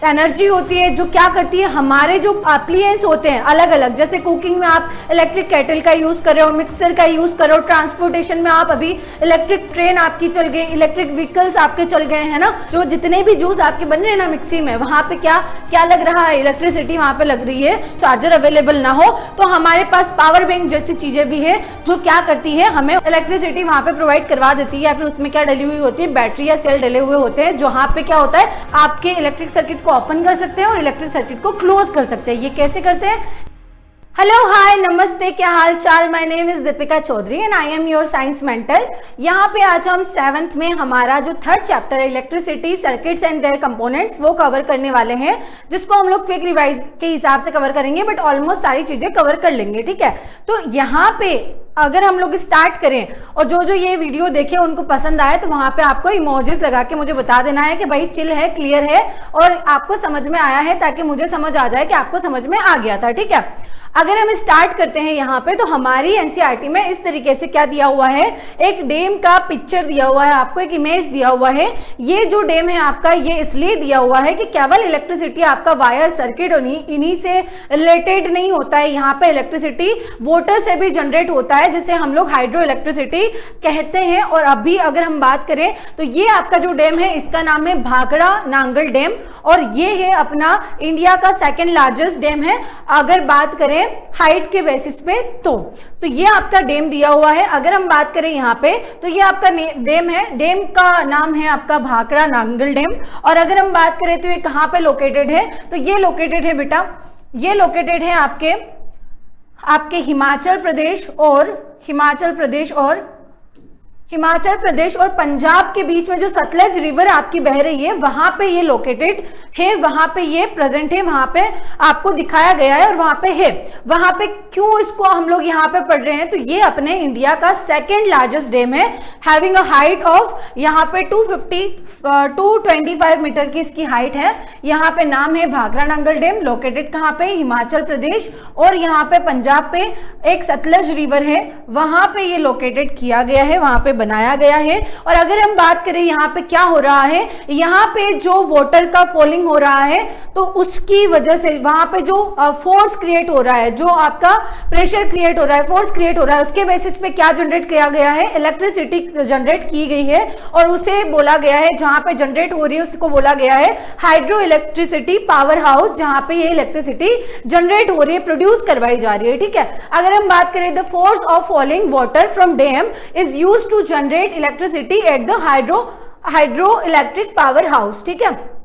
Energy होती है जो क्या करती है, हमारे जो अप्लायंस होते हैं अलग अलग, जैसे कुकिंग में आप इलेक्ट्रिक केटल का यूज कर रहे हो, मिक्सर का यूज कर रहे हो, ट्रांसपोर्टेशन में आप अभी इलेक्ट्रिक ट्रेन आपकी चल गई, इलेक्ट्रिक व्हीकल्स आपके चल गए हैं ना, जो जितने भी जूस आपके बन रहे हैं ना मिक्सी में, वहां पे क्या क्या लग रहा है, इलेक्ट्रिसिटी वहां पे लग रही है। चार्जर अवेलेबल ना हो तो हमारे पास पावर बैंक जैसी चीजें भी है जो क्या करती है, हमें इलेक्ट्रिसिटी वहां पे प्रोवाइड करवा देती है, या फिर उसमें क्या डली हुई होती है, बैटरी या सेल डले हुए होते हैं, जहां पे क्या होता है आपके इलेक्ट्रिक सर्किट को ओपन कर सकते हैं और इलेक्ट्रिक सर्किट को क्लोज कर सकते हैं। ये कैसे करते हैं? हेलो हाय नमस्ते, क्या हाल चाल। My name is Deepika Chaudhary and I am your science mentor. यहाँ पे आज हम 7th में हमारा जो 3rd चैप्टर है electricity circuits and there components वो कवर करने वाले हैं, जिसको हम लोग क्विक रिवाइज के हिसाब से कवर करेंगे, बट ऑलमोस्ट सारी चीजें कवर कर लेंगे, ठीक है। तो यहाँ पे अगर हम लोग स्टार्ट करें और जो ये वीडियो देखे उनको पसंद आए तो वहां पे आपको इमोजीज लगा के मुझे बता देना है कि भाई चिल है, क्लियर है और आपको समझ में आया है, ताकि मुझे समझ आ जाए कि आपको समझ में आ गया था, ठीक है। अगर हम स्टार्ट करते हैं यहाँ पे, तो हमारी एनसीईआरटी में इस तरीके से क्या दिया हुआ है, एक डैम का पिक्चर दिया हुआ है, आपको एक इमेज दिया हुआ है। ये जो डैम है आपका, ये इसलिए दिया हुआ है कि केवल इलेक्ट्रिसिटी आपका वायर सर्किट और इन्हीं से रिलेटेड नहीं होता है। यहाँ पे इलेक्ट्रिसिटी वाटर से भी जनरेट होता है, जिसे हम लोग हाइड्रो इलेक्ट्रिसिटी कहते हैं। और अभी अगर हम बात करें तो ये आपका जो डैम है इसका नाम है भाखड़ा नांगल डैम, और ये है अपना इंडिया का 2nd लार्जेस्ट डैम है अगर बात करें हाइट के बेसिस पे। तो ये आपका डैम दिया हुआ है। अगर हम बात करें यहाँ पे तो ये आपका डैम है, डैम का नाम है आपका भाखड़ा नांगल डैम। और अगर हम बात करें तो ये कहाँ पे लोकेटेड है, तो ये लोकेटेड है बेटा, ये लोकेटेड है आपके हिमाचल प्रदेश और पंजाब के बीच में जो सतलज रिवर आपकी बह रही है, वहां पे ये लोकेटेड है, वहां पे ये प्रेजेंट है, वहां पे आपको दिखाया गया है और वहां पे है। वहां पे क्यों इसको हम लोग यहाँ पे पढ़ रहे हैं, तो ये अपने इंडिया का 2nd लार्जेस्ट डैम है, हैविंग अ हाइट ऑफ यहाँ पे 225 मीटर की इसकी हाइट है। यहाँ पे नाम है भाखड़ा नांगल डैम, लोकेटेड कहाँ पे, हिमाचल प्रदेश, और यहाँ पे पंजाब पे एक सतलज रिवर है, वहां पे ये लोकेटेड किया गया है, वहां पे बनाया गया है। और अगर हम बात करें यहाँ पे क्या हो रहा है, यहाँ पे जो वाटर का फॉलिंग हो रहा है, तो उसकी वजह से वहां पे जो फोर्स क्रिएट हो रहा है, जो आपका प्रेशर क्रिएट हो रहा है, फोर्स क्रिएट हो रहा है, उसके बेसिस पे क्या जनरेट किया गया है, इलेक्ट्रिसिटी जनरेट की गई है। और उसे बोला गया है, जहां पे जनरेट हो रही है उसको बोला गया है हाइड्रो इलेक्ट्रिसिटी पावर हाउस, जहां पे ये इलेक्ट्रिसिटी जनरेट हो रही है, प्रोड्यूस करवाई जा रही है, ठीक है। अगर हम बात करें, the force of falling water from dam is used to generate electricity at the hydro electric power house, ठीक है।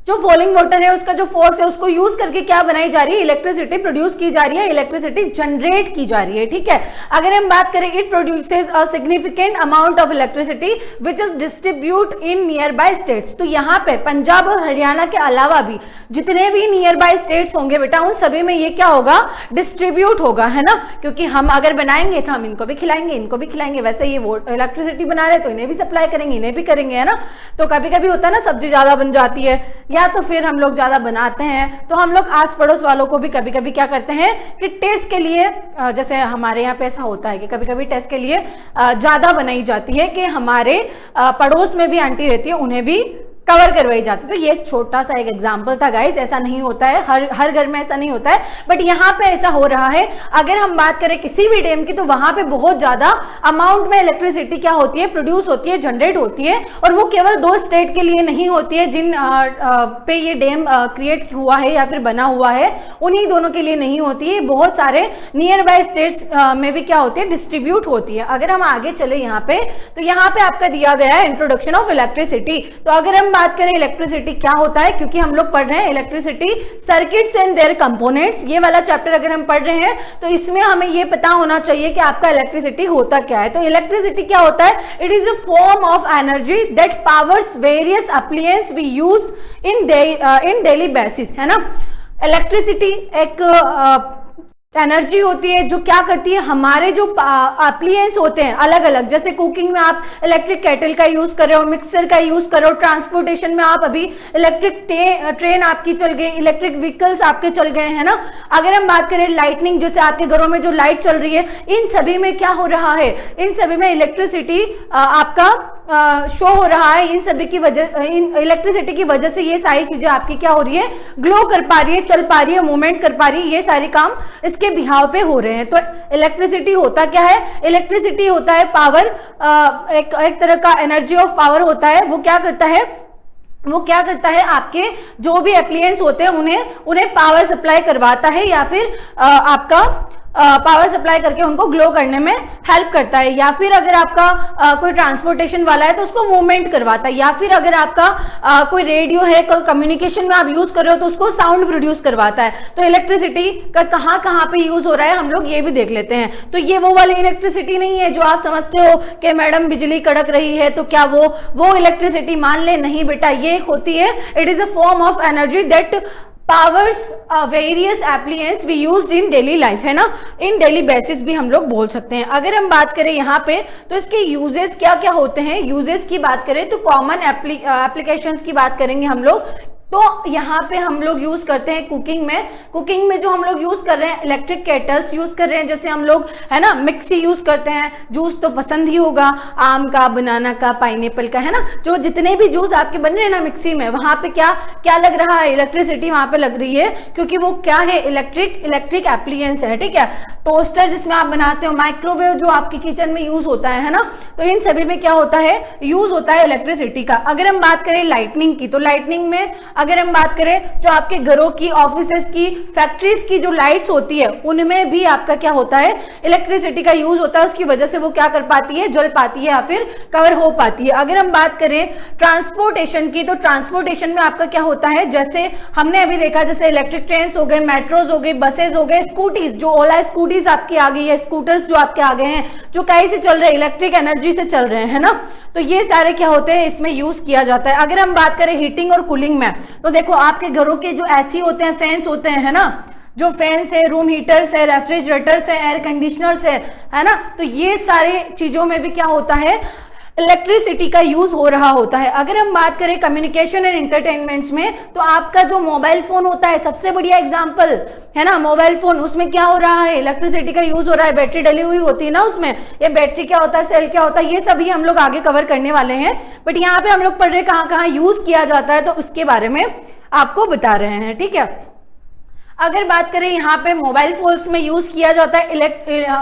जो फॉलिंग वाटर है उसका जो फोर्स है उसको यूज करके क्या बनाई जा रही है, इलेक्ट्रिसिटी प्रोड्यूस की जा रही है, इलेक्ट्रिसिटी जनरेट की जा रही है, ठीक है। अगर हम बात करें, it produces a significant amount of electricity which is distribute in near by states. तो यहाँ पे पंजाब और हरियाणा के अलावा भी जितने भी नियर बाय स्टेट्स होंगे बेटा, उन सभी में ये क्या होगा, डिस्ट्रीब्यूट होगा, है ना, क्योंकि हम अगर बनाएंगे तो हम इनको भी खिलाएंगे, इनको भी खिलाएंगे, वैसे ये वो इलेक्ट्रिसिटी बना रहे तो इन्हें भी सप्लाई करेंगे, इन्हें भी करेंगे, है ना। तो कभी कभी होता है ना, सब्जी ज्यादा बन जाती है या तो फिर हम लोग ज्यादा बनाते हैं, तो हम लोग आस पड़ोस वालों को भी कभी कभी क्या करते हैं कि टेस्ट के लिए, जैसे हमारे यहाँ पे ऐसा होता है कि कभी कभी टेस्ट के लिए ज्यादा बनाई जाती है कि हमारे पड़ोस में भी आंटी रहती है, उन्हें भी कवर करवाई जाती है। तो ये छोटा सा एक एग्जांपल था गाइस, ऐसा नहीं होता है, हर घर में ऐसा नहीं होता है, बट यहाँ पे ऐसा हो रहा है। अगर हम बात करें किसी भी डैम की, तो वहां पे बहुत ज्यादा अमाउंट में इलेक्ट्रिसिटी क्या होती है, प्रोड्यूस होती है, जनरेट होती है, और वो केवल 2 स्टेट के लिए नहीं होती है जिन पे ये डैम क्रिएट हुआ है या फिर बना हुआ है, उन्हीं दोनों के लिए नहीं होती है, बहुत सारे नियर बाय स्टेट्स में भी क्या होती है, डिस्ट्रीब्यूट होती है। अगर हम आगे चले यहाँ पे, तो यहाँ पे आपका दिया गया है इंट्रोडक्शन ऑफ इलेक्ट्रिसिटी। तो अगर हम बात करें इलेक्ट्रिसिटी क्या होता है, क्योंकि हम लोग पढ़ रहे हैं electricity circuits and there components, ये वाला चैप्टर अगर हम पढ़ रहे हैं तो इसमें हमें ये पता होना चाहिए कि आपका इलेक्ट्रिसिटी होता क्या है। तो इलेक्ट्रिसिटी क्या होता है, it is a form of energy that powers various appliance we use in daily basis, है ना। इलेक्ट्रिसिटी एक एनर्जी होती है जो क्या करती है, हमारे जो अप्लायंस होते हैं अलग अलग, जैसे कुकिंग में आप इलेक्ट्रिक केटल का यूज कर रहे हो, मिक्सर का यूज कर रहे हो, ट्रांसपोर्टेशन में आप अभी इलेक्ट्रिक ट्रेन आपकी चल गई, इलेक्ट्रिक व्हीकल्स आपके चल गए, है ना। अगर हम बात करें लाइटनिंग, जैसे आपके घरों में जो लाइट चल रही है, इन सभी में क्या हो रहा है, इन सभी में इलेक्ट्रिसिटी आपका शो हो रहा है, इन सभी की वजह, इन इलेक्ट्रिसिटी की वजह से ये सारी चीजें आपकी क्या हो रही है, ग्लो कर पा रही है, चल पा रही है, मूवमेंट कर पा रही है, ये सारे काम इसके बिहाव पे हो रहे हैं। तो इलेक्ट्रिसिटी होता क्या है, इलेक्ट्रिसिटी होता है पावर, एक तरह का एनर्जी ऑफ पावर होता है। वो क्या करता है, आपके जो भी एप्लायंस होते हैं उन्हें पावर सप्लाई करवाता है, या फिर आपका पावर सप्लाई करके उनको ग्लो करने में हेल्प करता है। या फिर अगर आपका कोई ट्रांसपोर्टेशन वाला है तो उसको मूवमेंट करवाता है। या फिर अगर आपका कोई रेडियो है, कोई कम्युनिकेशन में आप यूज कर रहे हो तो उसको साउंड प्रोड्यूस करवाता है। तो इलेक्ट्रिसिटी का कहाँ पे यूज हो रहा है हम लोग ये भी देख लेते हैं। तो ये वो वाली इलेक्ट्रिसिटी नहीं है जो आप समझते हो कि मैडम बिजली कड़क रही है तो क्या वो इलेक्ट्रिसिटी मान ले, नहीं बेटा, ये होती है, it is a form of energy that powers various appliance we used in daily life, है ना, इन डेली बेसिस भी हम लोग बोल सकते हैं। अगर हम बात करें यहाँ पे तो इसके यूजेस क्या क्या होते हैं, यूजेस की बात करें तो कॉमन एप्लीकेशंस की बात करेंगे हम लोग। तो यहाँ पे हम लोग यूज करते हैं कुकिंग में जो हम लोग यूज कर रहे हैं, इलेक्ट्रिक केटल्स यूज कर रहे हैं, जैसे हम लोग, है ना, मिक्सी यूज करते हैं, जूस तो पसंद ही होगा, आम का, बनाना का, पाइनएप्पल का, है ना, जो जितने भी जूस आपके बन रहे हैं ना मिक्सी में, वहां पे क्या लग रहा है, इलेक्ट्रिसिटी वहां पे लग रही है, क्योंकि वो क्या है, इलेक्ट्रिक एप्लायंस है, ठीक है। टोस्टर जिसमें आप बनाते हो, माइक्रोवेव जो आपके किचन में यूज होता है ना, तो इन सभी में क्या होता है, यूज होता है इलेक्ट्रिसिटी का। अगर हम बात करें लाइटनिंग की, तो लाइटनिंग में अगर हम बात करें जो आपके घरों की, ऑफिसेस की, फैक्ट्रीज की जो लाइट्स होती है उनमें भी आपका क्या होता है, इलेक्ट्रिसिटी का यूज होता है। उसकी वजह से वो क्या कर पाती है, जल पाती है या फिर कवर हो पाती है। अगर हम बात करें ट्रांसपोर्टेशन की, तो ट्रांसपोर्टेशन में आपका क्या होता है, जैसे हमने अभी देखा, जैसे इलेक्ट्रिक ट्रेन हो गए, मेट्रोज हो गई, बसेज हो गए, स्कूटीज, जो ओला स्कूटीज आपकी आ गई है, स्कूटर्स जो आपके आ गए हैं, जो कहीं से चल रहे हैं, इलेक्ट्रिक एनर्जी से चल रहे हैं, है ना, तो ये सारे क्या होते हैं, इसमें यूज किया जाता है। अगर हम बात करें हीटिंग और कूलिंग में, तो देखो आपके घरों के जो एसी होते हैं, फैंस होते हैं, है ना, जो फैंस है, रूम हीटर्स है, रेफ्रिजरेटर्स है, एयर कंडीशनर्स है ना, तो ये सारे चीजों में भी क्या होता है, इलेक्ट्रिसिटी का यूज हो रहा होता है। अगर हम बात करें कम्युनिकेशन एंड एंटरटेनमेंट्स में, तो आपका जो मोबाइल फोन होता है, सबसे बढ़िया एग्जांपल है ना, मोबाइल फोन, उसमें क्या हो रहा है, इलेक्ट्रिसिटी का यूज हो रहा है, बैटरी डली हुई होती है ना उसमें, ये बैटरी क्या होता है, सेल क्या होता है, ये सभी हम लोग आगे कवर करने वाले हैं। बट यहाँ पे हम लोग पढ़ रहे कहाँ यूज किया जाता है, तो उसके बारे में आपको बता रहे हैं, ठीक है। अगर बात करें यहाँ पे मोबाइल फोन्स में यूज किया जाता है,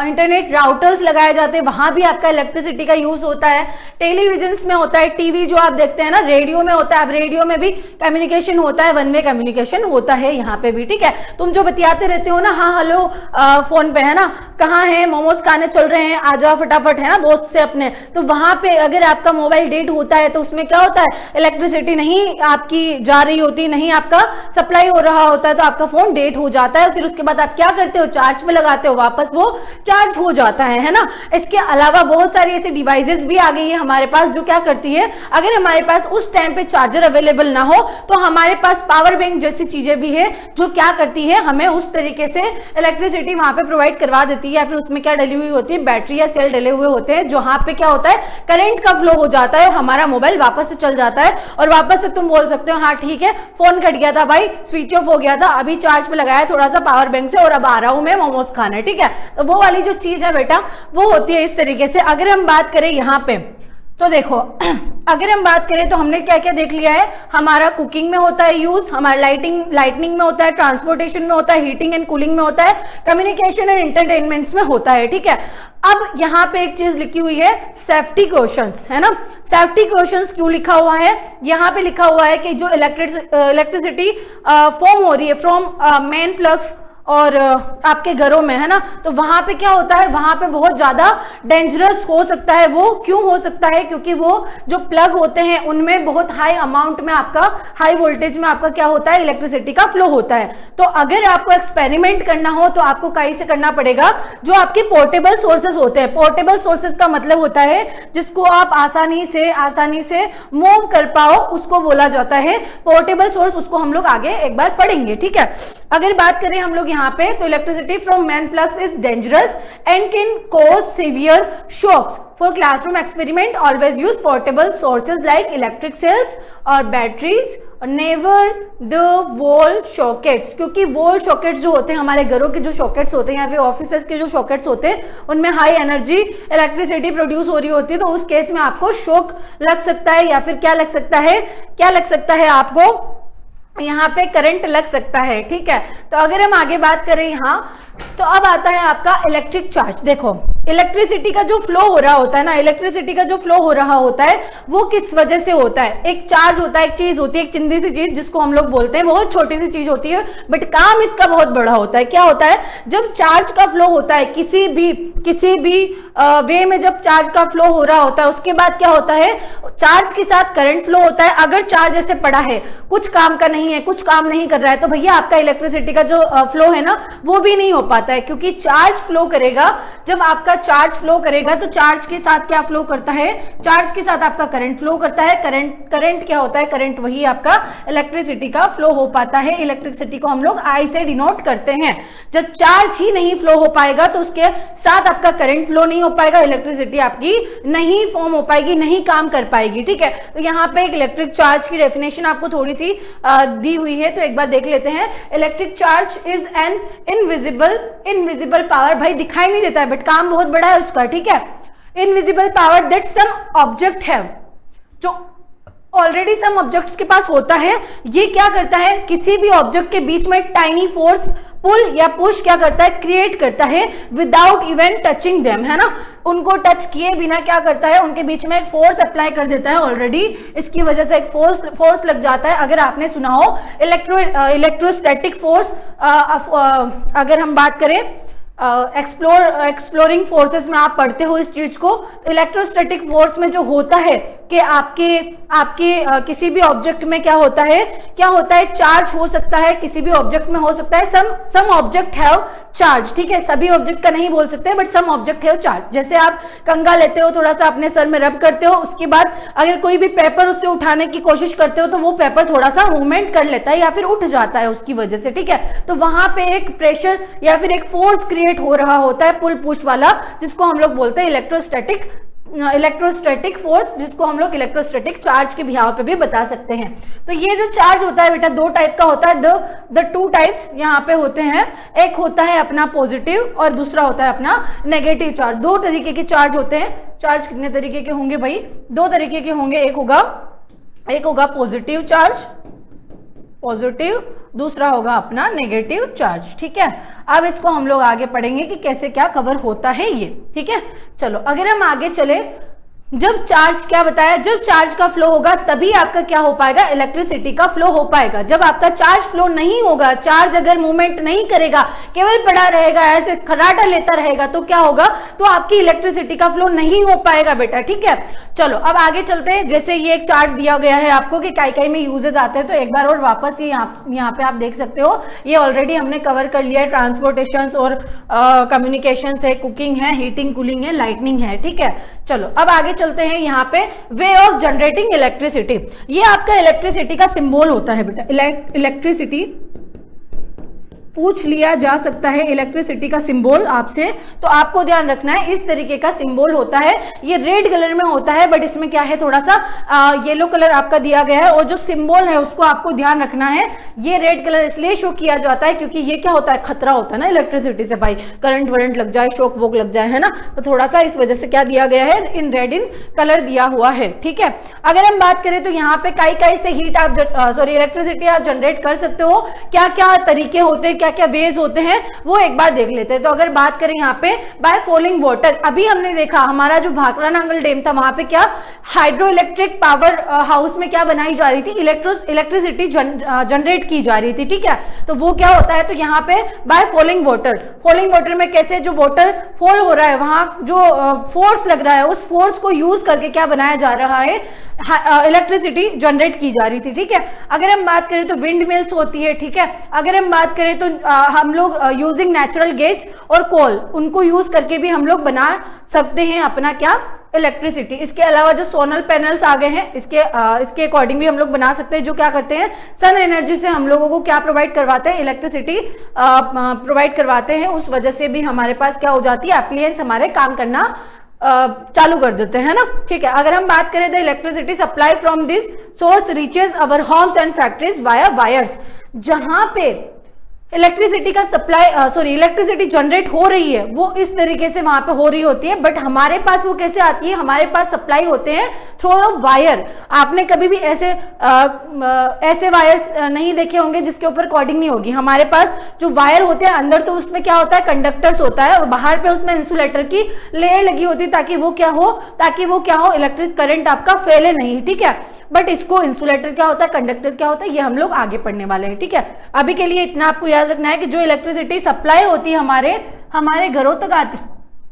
इंटरनेट राउटर्स लगाए जाते हैं, वहां भी आपका इलेक्ट्रिसिटी का यूज होता है। टेलीविजन में होता है, टीवी जो आप देखते हैं ना, रेडियो में होता है, अब रेडियो में भी कम्युनिकेशन होता है, वन वे कम्युनिकेशन होता है यहाँ पे भी, ठीक है। तुम जो बतियाते रहते हो ना, हाँ हेलो फोन पे, है ना, कहाँ है, मोमोज खाने चल रहे हैं, आ जाओ फटाफट, है ना, दोस्त से अपने, तो वहां पे अगर आपका मोबाइल डेड होता है तो उसमें क्या होता है, इलेक्ट्रिसिटी नहीं आपकी जा रही होती, नहीं आपका सप्लाई हो रहा होता है, तो आपका फोन डेड हो जाता है। फिर उसके बाद आप क्या करते हो, चार्ज पे लगाते हो, वापस वो चार्ज हो जाता है ना। इसके अलावा बहुत सारी ऐसी डिवाइसेस भी आ गई है हमारे पास जो क्या करती है, अगर हमारे पास उस टाइम पे चार्जर अवेलेबल ना हो तो हमारे पास पावर बैंक जैसी चीजें भी है जो क्या करती है, हमें उस तरीके से इलेक्ट्रिसिटी वहां पे प्रोवाइड करवा देती है। या फिर उसमें क्या डली हुई होती है, बैटरी या सेल डले हुए होते हैं, जहां पे क्या होता है, करंट का फ्लो हो जाता है और हमारा मोबाइल वापस से चल जाता है। और वापस से तुम बोल सकते हो हाँ ठीक है, फोन कट गया था भाई, स्विच ऑफ हो गया था, अभी चार्ज पे लगाया थोड़ा सा पावर बैंक से और अब आ रहा हूं मैं मोमोज खाने, ठीक है। तो वो वाली जो चीज है बेटा वो होती है इस तरीके से। अगर हम बात करें यहाँ पे तो देखो अगर हम बात करें तो हमने क्या क्या देख लिया है, हमारा कुकिंग में होता है यूज, हमारा लाइटनिंग में होता है, ट्रांसपोर्टेशन में होता है, हीटिंग एंड कूलिंग में होता है, कम्युनिकेशन एंड एंटरटेनमेंट्स में होता है, ठीक है। अब यहाँ पे एक चीज लिखी हुई है सेफ्टी क्वेश्चंस, है ना। सेफ्टी क्वेश्चंस क्यों लिखा हुआ है, यहाँ पे लिखा हुआ है कि जो इलेक्ट्रिसिटी फॉर्म हो रही है फ्रॉम मेन प्लग्स और आपके घरों में, है ना, तो वहां पे क्या होता है, वहां पे बहुत ज्यादा डेंजरस हो सकता है। वो क्यों हो सकता है, क्योंकि वो जो प्लग होते हैं उनमें बहुत हाई अमाउंट में आपका, हाई वोल्टेज में आपका क्या होता है, इलेक्ट्रिसिटी का फ्लो होता है। तो अगर आपको एक्सपेरिमेंट करना हो तो आपको कहीं से करना पड़ेगा, जो आपके पोर्टेबल सोर्सेस होते हैं। पोर्टेबल सोर्सेस का मतलब होता है जिसको आप आसानी से मूव कर पाओ, उसको बोला जाता है पोर्टेबल सोर्स। उसको हम लोग आगे एक बार पढ़ेंगे, ठीक है। अगर बात करें हम लोग यहाँ पे, तो electricity from main plugs is dangerous and can cause severe shocks. For classroom experiment always use portable sources like electric cells और batteries, never the wall sockets, क्योंकि वॉल सॉकेट्स जो होते हैं, हमारे घरों के जो सॉकेट्स होते हैं या फिर ऑफिसेस के जो सॉकेट्स होते हैं, उनमें हाई एनर्जी इलेक्ट्रिसिटी प्रोड्यूस हो रही होती है, तो उस केस में आपको शॉक लग सकता है या फिर क्या लग सकता है, क्या लग सकता है आपको, यहाँ पे करंट लग सकता है। ठीक है, तो अगर हम आगे बात करें यहाँ, तो अब आता है आपका इलेक्ट्रिक चार्ज। देखो इलेक्ट्रिसिटी का जो फ्लो हो रहा होता है ना, इलेक्ट्रिसिटी का जो फ्लो हो रहा होता है वो किस वजह से होता है। एक चार्ज होता है, एक चीज होती है, एक चिंदी सी चीज जिसको हम लोग बोलते हैं, बहुत छोटी सी चीज होती है बट काम इसका बहुत बड़ा होता है। क्या होता है, जब चार्ज का फ्लो होता है किसी भी वे में, जब चार्ज का फ्लो हो रहा होता है उसके बाद क्या होता है, चार्ज के साथ करंट फ्लो होता है। अगर चार्ज ऐसे पड़ा है, कुछ काम का नहीं है, कुछ काम नहीं कर रहा है, तो भैया आपका इलेक्ट्रिसिटी का जो फ्लो है ना वो भी नहीं हो पाता है, क्योंकि चार्ज फ्लो करेगा। जब आपका चार्ज फ्लो करेगा तो चार्ज के साथ क्या फ्लो करता है, चार्ज के साथ आपका करंट फ्लो करता है। करंट क्या होता है, करंट वही आपका इलेक्ट्रिसिटी का फ्लो हो पाता है। इलेक्ट्रिसिटी को हम लोग आई से डिनोट करते हैं। जब चार्ज ही नहीं फ्लो हो पाएगा तो उसके साथ आपका करंट फ्लो नहीं हो पाएगा, इलेक्ट्रिसिटी आपकी नहीं फॉर्म हो पाएगी, नहीं काम कर पाएगी। ठीक है, तो यहाँ पे एक इलेक्ट्रिक चार्ज की डेफिनेशन आपको थोड़ी सी दी हुई है, तो एक बार देख लेते हैं। Electric charge is an invisible power, भाई दिखाई नहीं देता है बट काम बहुत बड़ा है उसका। ठीक है, invisible power that some object है, जो ऑलरेडी सम ऑब्जेक्ट्स के पास होता है। ये क्या करता है, किसी भी ऑब्जेक्ट के बीच में टाइनी फोर्स, पुल या पुश क्या करता है, क्रिएट करता है विदाउट इवन टचिंग देम, है ना। उनको टच किए बिना क्या करता है, उनके बीच में एक फोर्स अप्लाई कर देता है ऑलरेडी, इसकी वजह से एक फोर्स लग जाता है। अगर आपने सुना हो इलेक्ट्रोस्टैटिक फोर्स, अगर हम बात करें एक्सप्लोरिंग फोर्सेस में आप पढ़ते हो इस चीज को, इलेक्ट्रोस्टैटिक फोर्स में जो होता है कि आपके किसी भी ऑब्जेक्ट में क्या होता है, चार्ज हो सकता है, किसी भी ऑब्जेक्ट में हो सकता है, सम ऑब्जेक्ट हैव चार्ज। ठीक है, सभी ऑब्जेक्ट का नहीं बोल सकते but some object have charge. जैसे आप कंघा लेते हो, थोड़ा सा अपने सर में रब करते हो, उसके बाद अगर कोई भी पेपर उससे उठाने की कोशिश करते हो तो वो पेपर थोड़ा सा मूवमेंट कर लेता है या फिर उठ जाता है उसकी वजह से। ठीक है, तो वहां पे एक प्रेशर या फिर एक फोर्स क्रिएट हो रहा होता है, पुल पुश वाला, जिसको हम लोग बोलते हैं इलेक्ट्रोस्टैटिक फोर्स, जिसको हम लोग इलेक्ट्रोस्टैटिक चार्ज के बिहाव पे भी बता सकते हैं। तो ये जो चार्ज होता है बेटा दो टाइप का होता है, द टू टाइप्स यहाँ पे होते हैं। एक होता है अपना पॉजिटिव और दूसरा होता है अपना नेगेटिव चार्ज। दो तरीके के चार्ज होते हैं। चार्ज कितने तरीके के होंगे भाई, दो तरीके के होंगे। एक होगा पॉजिटिव चार्ज, पॉजिटिव, दूसरा होगा अपना नेगेटिव चार्ज। ठीक है, अब इसको हम लोग आगे पढ़ेंगे कि कैसे क्या कवर होता है ये। ठीक है, चलो अगर हम आगे चले, जब चार्ज क्या बताया, जब चार्ज का फ्लो होगा तभी आपका क्या हो पाएगा, इलेक्ट्रिसिटी का फ्लो हो पाएगा। जब आपका चार्ज फ्लो नहीं होगा, चार्ज अगर मूवमेंट नहीं करेगा, केवल पड़ा रहेगा, ऐसे खर्राटा लेता रहेगा, तो क्या होगा, तो आपकी इलेक्ट्रिसिटी का फ्लो नहीं हो पाएगा बेटा। ठीक है, चलो अब आगे चलते हैं। जैसे ये एक चार्ट दिया गया है आपको कि काई में यूजेस आते हैं, तो एक बार और वापस ये यहाँ पे आप देख सकते हो, ये ऑलरेडी हमने कवर कर लिया है। ट्रांसपोर्टेशन और कम्युनिकेशन है, कुकिंग है, हीटिंग कूलिंग है, लाइटनिंग है। ठीक है, चलो अब आगे चलते हैं। यहाँ पे वे ऑफ जनरेटिंग इलेक्ट्रिसिटी, ये आपका इलेक्ट्रिसिटी का सिंबल होता है बेटा। इलेक्ट्रिसिटी पूछ लिया जा सकता है, इलेक्ट्रिसिटी का सिंबल आपसे, तो आपको ध्यान रखना है इस तरीके का सिंबल होता है। ये रेड कलर में होता है बट इसमें क्या है, थोड़ा सा येलो कलर आपका दिया गया है, और जो सिंबल है उसको आपको ध्यान रखना है। ये रेड कलर इसलिए शो किया जाता है क्योंकि ये क्या होता है, खतरा होता है ना इलेक्ट्रिसिटी से, भाई करंट वरंट लग जाए, शॉक वोक लग जाए, है ना। तो थोड़ा सा इस वजह से क्या दिया गया है, इन रेड इन कलर दिया हुआ है। ठीक है, अगर हम बात करें तो यहाँ पे काई से हीट आप इलेक्ट्रिसिटी आप जनरेट कर सकते हो। क्या क्या तरीके होते हैं, क्या वेज होते हैं, वो एक बार देख लेते हैं। तो अगर बात करें यहाँ पे बाय फॉलिंग वाटर, अभी हमने देखा हमारा जो भाखड़ा नांगल डैम था, वहां पे क्या हाइड्रो इलेक्ट्रिक पावर हाउस में क्या बनाई जा रही थी, इलेक्ट्रिसिटी जनरेट की जा रही थी। ठीक है, तो वो क्या होता है, तो यहाँ पे बाय फॉलिंग वाटर में कैसे जो वाटर फॉल हो रहा है, वहां जो फोर्स लग रहा है, उस फोर्स को यूज करके क्या बनाया जा रहा है, इलेक्ट्रिसिटी जनरेट की जा रही थी। ठीक है, अगर हम बात करें तो विंड मिल्स होती है। ठीक है, अगर हम बात करें तो हम लोग यूजिंग नेचुरल गैस और कोल, उनको यूज करके भी हम लोग बना सकते हैं अपना क्या, इलेक्ट्रिसिटी। इसके अलावा जो सोलर पैनल्स आ गए हैं, इसके अकॉर्डिंग भी हम लोग बना सकते हैं, जो क्या करते हैं, सन एनर्जी से हम लोगों को क्या प्रोवाइड करवाते हैं, इलेक्ट्रिसिटी प्रोवाइड करवाते हैं। उस वजह से भी हमारे पास क्या हो जाती है, एप्लायंस हमारे काम करना चालू कर देते हैं ना, ठीक है। अगर हम बात करें the electricity supply from this source reaches our homes and factories via wires, जहां पे इलेक्ट्रिसिटी का सप्लाई इलेक्ट्रिसिटी जनरेट हो रही है वो इस तरीके से वहां पे हो रही होती है, बट हमारे पास वो कैसे आती है, हमारे पास सप्लाई होते हैं थ्रू अ वायर। आपने कभी भी ऐसे वायर्स नहीं देखे होंगे जिसके ऊपर कॉर्डिंग नहीं होगी। हमारे पास जो वायर होते हैं अंदर तो उसमें क्या होता है, कंडक्टर्स होता है, और बाहर पे उसमें इंसुलेटर की लेयर लगी होती है ताकि वो क्या हो, इलेक्ट्रिक करंट आपका फैले नहीं, ठीक है। बट इसको इंसुलेटर क्या होता है, कंडक्टर क्या होता है, ये हम लोग आगे पढ़ने वाले हैं, ठीक है। अभी के लिए इतना आपको याद रखना है कि जो इलेक्ट्रिसिटी सप्लाई होती है हमारे घरों तक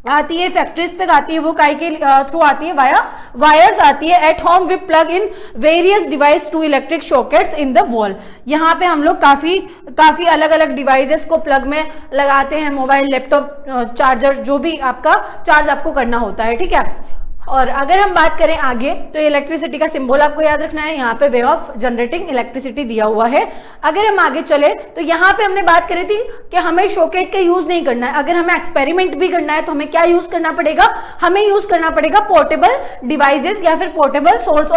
आती है, फैक्ट्रीज तक आती है, वो काई के थ्रू आती है, वाया वायर्स आती है। At home we plug in various device to electric sockets in the wall. यहाँ पे हम लोग काफी अलग अलग डिवाइसेस को प्लग में लगाते हैं, मोबाइल, लैपटॉप, चार्जर, जो भी आपका चार्ज आपको करना होता है, ठीक है। और अगर हम बात करें आगे तो इलेक्ट्रिसिटी का सिंबल आपको याद रखना है, यहाँ पे वे ऑफ जनरेटिंग इलेक्ट्रिसिटी दिया हुआ है। अगर हम आगे चले तो यहाँ पे हमने बात करी थी कि हमें शॉकेट का यूज नहीं करना है, अगर हमें एक्सपेरिमेंट भी करना है तो हमें क्या यूज करना पड़ेगा, हमें यूज करना पड़ेगा पोर्टेबल डिवाइसेस या फिर पोर्टेबल सोर्स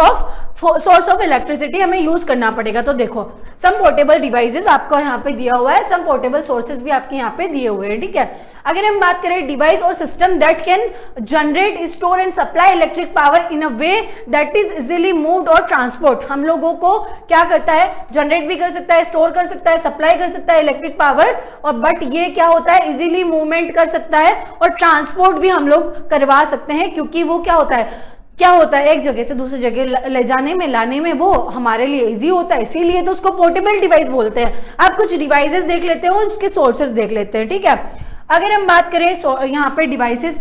ऑफ इलेक्ट्रिसिटी हमें यूज करना पड़ेगा। तो देखो सम पोर्टेबल डिवाइसेस आपको यहाँ पे दिया हुआ है, सम पोर्टेबल सोर्सेज भी आपके यहाँ पे दिए हुए हैं, ठीक है। अगर हम बात करें डिवाइस और system that can generate, store and supply electric power in a way that is easily moved और ट्रांसपोर्ट, हम लोगों को क्या करता है, जनरेट भी कर सकता है, स्टोर कर सकता है, सप्लाई कर सकता है इलेक्ट्रिक पावर, और बट ये क्या होता है, इजीली मूवमेंट कर सकता है और ट्रांसपोर्ट भी हम लोग करवा सकते हैं, क्योंकि वो क्या होता है एक जगह से दूसरी जगह ले जाने में, लाने में वो हमारे लिए इजी होता है, इसीलिए तो उसको पोर्टेबल डिवाइस बोलते हैं। आप कुछ डिवाइसेस देख लेते हो, उसके सोर्सेज देख लेते हैं, ठीक है। अगर हम बात करें यहाँ पे डिवाइसेस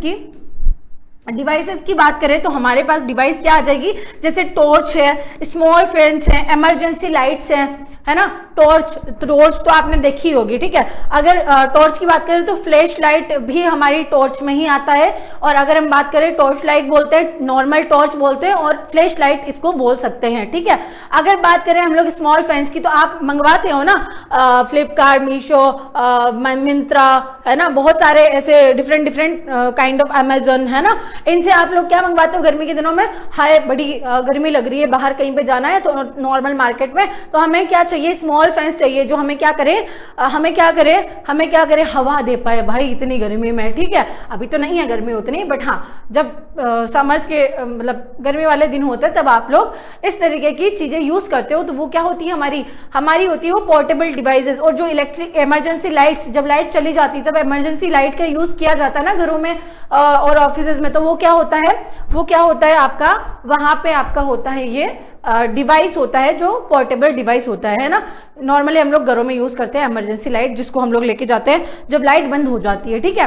की बात करें तो हमारे पास डिवाइस क्या आ जाएगी, जैसे टॉर्च है, स्मॉल फैंस है, इमरजेंसी लाइट्स है ना। टॉर्च तो आपने देखी होगी, ठीक है। अगर टॉर्च की बात करें तो फ्लैश लाइट भी हमारी टॉर्च में ही आता है, और अगर हम बात करें टॉर्च लाइट बोलते हैं, नॉर्मल टॉर्च बोलते हैं, और फ्लैश लाइट इसको बोल सकते हैं, ठीक है। अगर बात करें हम लोग स्मॉल फैंस की तो आप मंगवाते हो ना, फ्लिपकार्ट, मीशो, मिंत्रा, है ना, बहुत सारे ऐसे डिफरेंट काइंड ऑफ अमेजन, है ना, इनसे आप लोग क्या मंगवाते हो गर्मी के दिनों में, हाय बड़ी गर्मी लग रही है, बाहर कहीं पे जाना है तो नॉर्मल मार्केट में, तो हमें क्या चाहिए, स्मॉल फैंस चाहिए, जो हमें क्या करे, हवा दे पाए भाई इतनी गर्मी में, ठीक है। अभी तो नहीं है गर्मी उतनी, बट हाँ जब समर्स के मतलब गर्मी वाले दिन होते हैं तब आप लोग इस तरीके की चीजें यूज करते हो, तो वो क्या होती है, हमारी होती है वो पोर्टेबल डिवाइसेस। और जो इलेक्ट्रिक इमरजेंसी लाइट्स, जब लाइट चली जाती है तब इमरजेंसी लाइट का यूज किया जाता है ना घरों में और ऑफिसेज में, तो वो क्या होता है आपका, वहां पे आपका होता है ये डिवाइस होता है जो पोर्टेबल डिवाइस होता है ना। नॉर्मली हम लोग घरों में यूज करते हैं इमरजेंसी लाइट, जिसको हम लोग लेके जाते हैं जब लाइट बंद हो जाती है, ठीक है।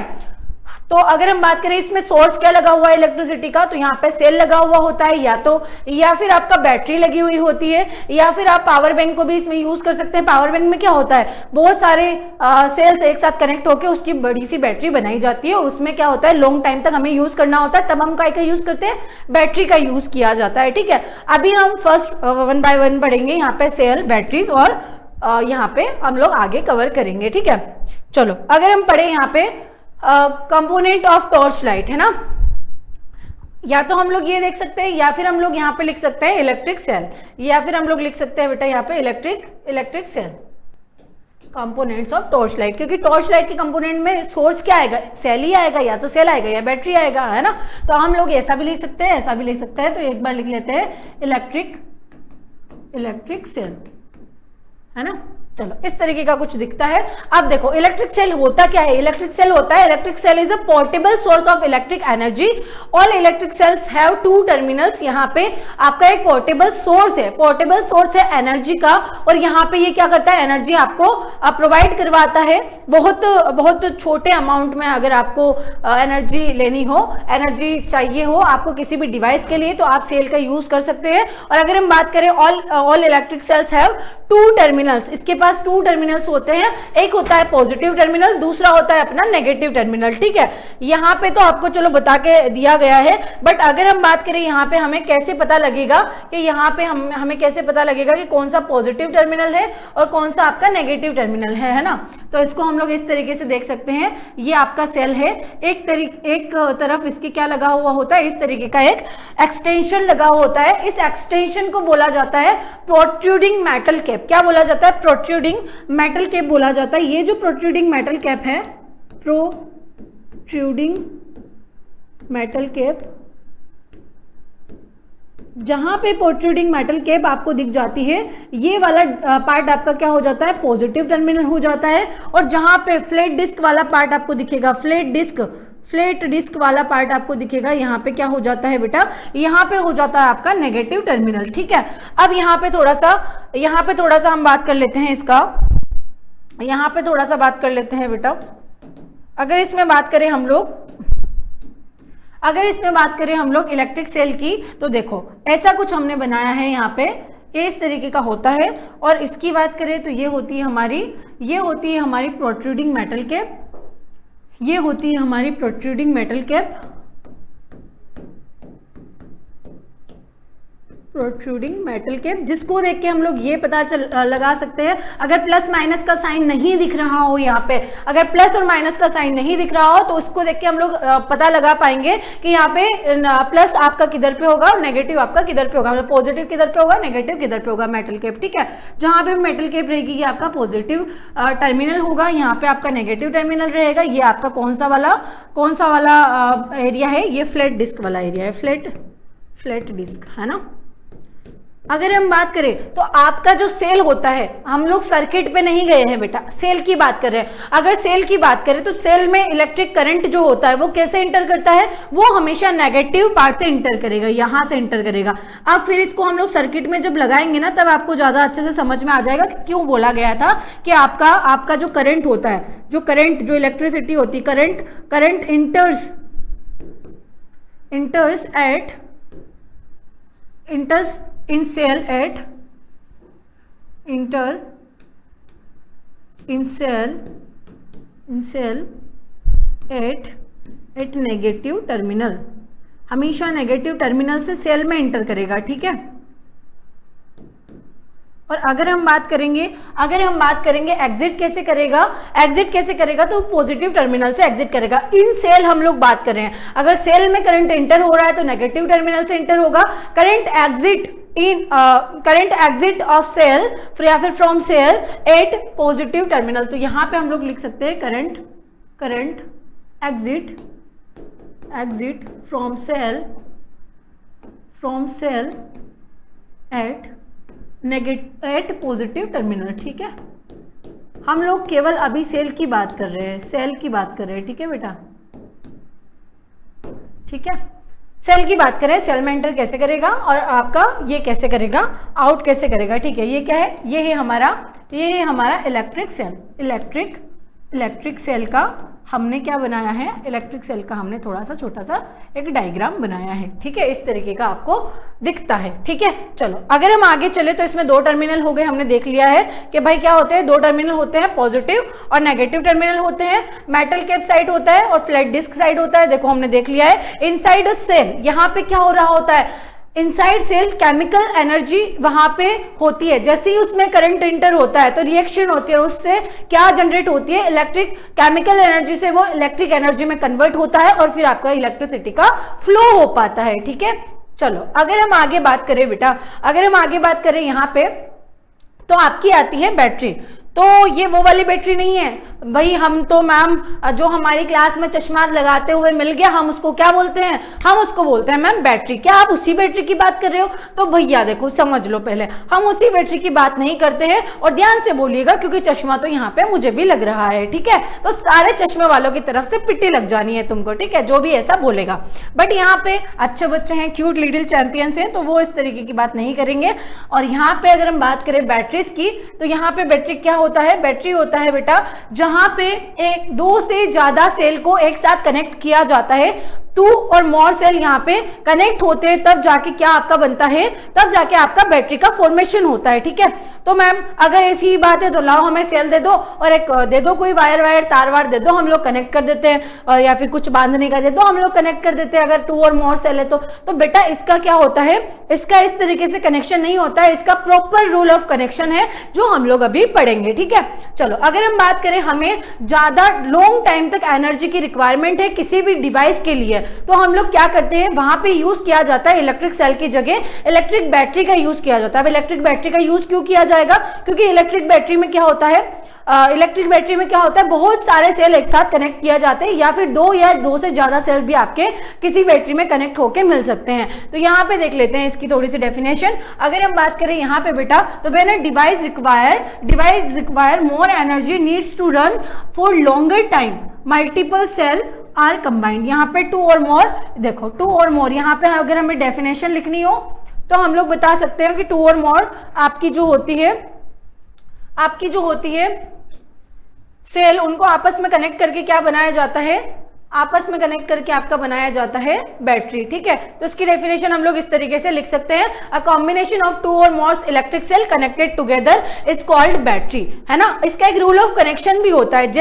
तो अगर हम बात करें इसमें सोर्स क्या लगा हुआ है इलेक्ट्रिसिटी का, तो यहाँ पे सेल लगा हुआ होता है, या फिर आपका बैटरी लगी हुई होती है, या फिर आप पावर बैंक को भी इसमें यूज कर सकते हैं। पावर बैंक में क्या होता है, बहुत सारे सेल्स एक साथ कनेक्ट होकर उसकी बड़ी सी बैटरी बनाई जाती है, और उसमें क्या होता है लॉन्ग टाइम तक हमें यूज करना होता है, तब हम काय का यूज करते हैं, बैटरी का यूज किया जाता है, ठीक है। अभी हम फर्स्ट 1 बाय 1 पढ़ेंगे, यहाँ पे सेल, बैटरीज, और यहाँ पे हम लोग आगे कवर करेंगे, ठीक है। चलो अगर हम पढ़े यहाँ पे कंपोनेंट ऑफ टॉर्च लाइट, है ना, या तो हम लोग ये देख सकते हैं, या फिर हम लोग यहाँ पे लिख सकते हैं इलेक्ट्रिक सेल, या फिर हम लोग लिख सकते हैं बेटा यहाँ पे electric cell, components of torch light, क्योंकि टॉर्च लाइट के कंपोनेंट में सोर्स क्या आएगा, सेल ही आएगा, या तो सेल आएगा या बैटरी आएगा, है ना। तो हम लोग ऐसा भी लिख सकते हैं, ऐसा भी लिख सकते हैं, तो एक बार लिख लेते हैं इलेक्ट्रिक सेल, है ना। चलो इस तरीके का कुछ दिखता है। अब देखो इलेक्ट्रिक सेल होता क्या है, electric cell is a portable source of electric energy. All electric cells have 2 terminals. यहाँ पे आपका एक पोर्टेबल सोर्स है एनर्जी का, और यहाँ पे ये क्या करता है, एनर्जी आपको प्रोवाइड करवाता है। बहुत छोटे अमाउंट में अगर आपको एनर्जी लेनी हो, एनर्जी चाहिए हो आपको किसी भी डिवाइस के लिए, तो आप सेल का यूज कर सकते हैं। और अगर हम बात करें all electric cells have 2 terminals, इसके पास 2 टर्मिनल्स होते हैं, एक होता है पॉजिटिव टर्मिनल, दूसरा होता है अपना नेगेटिव टर्मिनल, ठीक है। यहाँ पे तो आपको चलो बता के दिया गया है, बट अगर हम बात करें यहाँ पे हमें कैसे पता लगेगा कि यहाँ पे हमें कैसे पता लगेगा कि कौन सा पॉजिटिव टर्मिनल है और कौन सा आपका नेगेटिव टर्मिनल है ना। तो इसको हम लोग इस तरीके से देख सकते हैं, ये आपका सेल है, एक तरफ इसके क्या लगा हुआ होता है, इस तरीके का एक एक्सटेंशन लगा हुआ होता है। इस एक्सटेंशन को बोला जाता है प्रोट्रूडिंग मेटल कैप। क्या बोला जाता है? प्रोट्रूडिंग मेटल कैप बोला जाता है। ये जो प्रोट्रूडिंग मेटल कैप है, प्रोट्रूडिंग मेटल कैप, जहां पे प्रोट्रूडिंग मेटल कैप आपको दिख जाती है, ये वाला पार्ट आपका क्या हो जाता है? पॉजिटिव टर्मिनल हो जाता है। और जहां पे फ्लैट डिस्क वाला पार्ट आपको दिखेगा, फ्लैट डिस्क वाला पार्ट आपको दिखेगा, यहाँ पे क्या हो जाता है बेटा? यहाँ पे हो जाता है आपका नेगेटिव टर्मिनल, ठीक है। अब यहाँ पे थोड़ा सा हम बात कर लेते हैं इसका, यहाँ पे थोड़ा सा बात कर लेते हैं बेटा। अगर इसमें बात करें हम लोग इलेक्ट्रिक सेल की, तो देखो ऐसा कुछ हमने बनाया है यहाँ पे, ये इस तरीके का होता है। और इसकी बात करें तो ये होती है हमारी प्रोट्रूडिंग मेटल कैप, ये होती है हमारी protruding metal cap, protruding metal cap, जिसको देख के हम लोग ये पता लगा सकते हैं, अगर प्लस माइनस का साइन नहीं दिख रहा हो, यहाँ पे अगर प्लस और माइनस का साइन नहीं दिख रहा हो, तो उसको देख के हम लोग पता लगा पाएंगे कि यहाँ पे प्लस आपका किधर पे होगा और नेगेटिव आपका किधर पे होगा, मतलब पॉजिटिव किधर पे होगा, नेगेटिव किधर पे होगा मेटल कैप, ठीक है। जहां पे मेटल कैप रहेगी ये आपका पॉजिटिव टर्मिनल होगा, यहाँ पे आपका नेगेटिव टर्मिनल रहेगा। ये आपका कौन सा वाला एरिया है? ये फ्लैट डिस्क वाला एरिया है, फ्लैट डिस्क है ना। अगर हम बात करें तो आपका जो सेल होता है, हम लोग सर्किट पे नहीं गए हैं बेटा, सेल की बात कर रहे हैं। अगर सेल की बात करें तो सेल में इलेक्ट्रिक करंट जो होता है वो कैसे इंटर करता है? वो हमेशा नेगेटिव पार्ट से इंटर करेगा, यहां से इंटर करेगा। अब फिर इसको हम लोग सर्किट में जब लगाएंगे ना, तब आपको ज्यादा अच्छे से समझ में आ जाएगा कि क्यों बोला गया था कि आपका जो करंट होता है, जो इलेक्ट्रिसिटी होती है, current इंटर्स in cell at negative terminal, हमेशा नेगेटिव टर्मिनल से सेल में इंटर करेगा, ठीक है। और अगर हम बात करेंगे एग्जिट कैसे करेगा, तो पॉजिटिव टर्मिनल से एग्जिट करेगा। इन सेल हम लोग बात कर रहे हैं, अगर सेल में करंट एंटर हो रहा है तो नेगेटिव टर्मिनल से एंटर होगा। करंट एग्जिट ऑफ सेल या फिर from cell at positive terminal, तो यहां पे हम लोग लिख सकते हैं current exit from cell at positive terminal, ठीक है। हम लोग केवल अभी सेल की बात कर रहे हैं, ठीक है बेटा, ठीक है। सेल की बात करें, सेल में एंटर कैसे करेगा और आपका ये कैसे करेगा, आउट कैसे करेगा, ठीक है। ये क्या है? ये है हमारा इलेक्ट्रिक सेल का हमने क्या बनाया है? इलेक्ट्रिक सेल का हमने थोड़ा सा छोटा सा एक डायग्राम बनाया है, ठीक है। इस तरीके का आपको दिखता है, ठीक है। चलो अगर हम आगे चले तो इसमें 2 टर्मिनल हो गए, हमने देख लिया है कि भाई क्या होते हैं, 2 टर्मिनल होते हैं, पॉजिटिव और नेगेटिव टर्मिनल होते हैं। मेटल कैप साइड होता है और फ्लैट डिस्क साइड होता है, देखो हमने देख लिया है। इनसाइड सेल यहाँ पे क्या हो रहा होता है? इनसाइड सेल केमिकल एनर्जी वहां पे होती है, जैसे ही उसमें करंट एंटर होता है तो रिएक्शन होती है, उससे क्या जनरेट होती है? इलेक्ट्रिक केमिकल एनर्जी से वो इलेक्ट्रिक एनर्जी में कन्वर्ट होता है और फिर आपका इलेक्ट्रिसिटी का फ्लो हो पाता है, ठीक है। चलो अगर हम आगे बात करें बेटा, यहाँ पे तो आपकी आती है बैटरी। तो ये वो वाली बैटरी नहीं है भाई, हम तो मैम जो हमारी क्लास में चश्मा लगाते हुए मिल गया, हम उसको क्या बोलते हैं? हम उसको बोलते हैं मैम बैटरी। क्या आप उसी बैटरी की बात कर रहे हो? तो भैया देखो समझ लो, पहले हम उसी बैटरी की बात नहीं करते हैं, और ध्यान से बोलिएगा क्योंकि चश्मा तो यहाँ पे मुझे भी लग रहा है, ठीक है। तो सारे चश्मे वालों की तरफ से पिट्टी लग जानी है तुमको, ठीक है, जो भी ऐसा बोलेगा। बट यहाँ पे अच्छे बच्चे हैं, क्यूट लिटिल चैंपियंस हैं, तो वो इस तरीके की बात नहीं करेंगे। और यहाँ पे अगर हम बात करें बैटरीज की, तो यहाँ पे बैटरी क्या होता है? बैटरी होता है बेटा जहां पे 2 से ज्यादा सेल को एक साथ कनेक्ट किया जाता है, टू और मोर सेल यहाँ पे कनेक्ट होते हैं, तब जाके क्या आपका बनता है, तब जाके आपका बैटरी का फॉर्मेशन होता है। ठीक है, तो मैम अगर ऐसी बात है तो लाओ हमें सेल दे दो और एक दे दो कोई वायर तार वार दे दो, हम लोग कनेक्ट कर देते हैं, और या फिर कुछ बांधने का दे दो, हम लोग कनेक्ट कर देते हैं अगर टू और मोर सेल है तो बेटा इसका क्या होता है, इसका इस तरीके से कनेक्शन नहीं होता है, इसका प्रॉपर रूल ऑफ कनेक्शन है जो हम लोग अभी पढ़ेंगे। ठीक है, चलो अगर हम बात करें हमें ज्यादा लॉन्ग टाइम तक एनर्जी की रिक्वायरमेंट है किसी भी डिवाइस के लिए, तो हम लोग क्या करते हैं, वहां पे यूज किया जाता है इलेक्ट्रिक सेल की जगह इलेक्ट्रिक बैटरी का यूज किया जाता है। अब इलेक्ट्रिक बैटरी का यूज क्यों किया जाएगा, क्योंकि इलेक्ट्रिक बैटरी में क्या होता है, बहुत सारे सेल एक साथ कनेक्ट किया जाते हैं, या फिर दो से ज्यादा सेल भी आपके किसी बैटरी में कनेक्ट होके मिल सकते हैं। तो यहाँ पे देख लेते हैं इसकी थोड़ी सी डेफिनेशन। अगर हम बात करें यहाँ पे बेटा, तो when a device require more energy needs to run for longer time multiple cell are combined. यहाँ पे टू और मोर, देखो टू और मोर, यहाँ पे अगर हमें डेफिनेशन लिखनी हो तो हम लोग बता सकते हैं कि टू और मोर आपकी जो होती है सेल, उनको आपस में कनेक्ट करके क्या बनाया जाता है, आपस में कनेक्ट करके आपका बनाया जाता है बैटरी। ठीक है, तो इसकी डेफिनेशन हम लोग इस तरीके से लिख सकते हैं, अ कॉम्बिनेशन ऑफ टू और more electric cell connected together is called battery, है ना। इसका एक रूल ऑफ कनेक्शन भी होता है,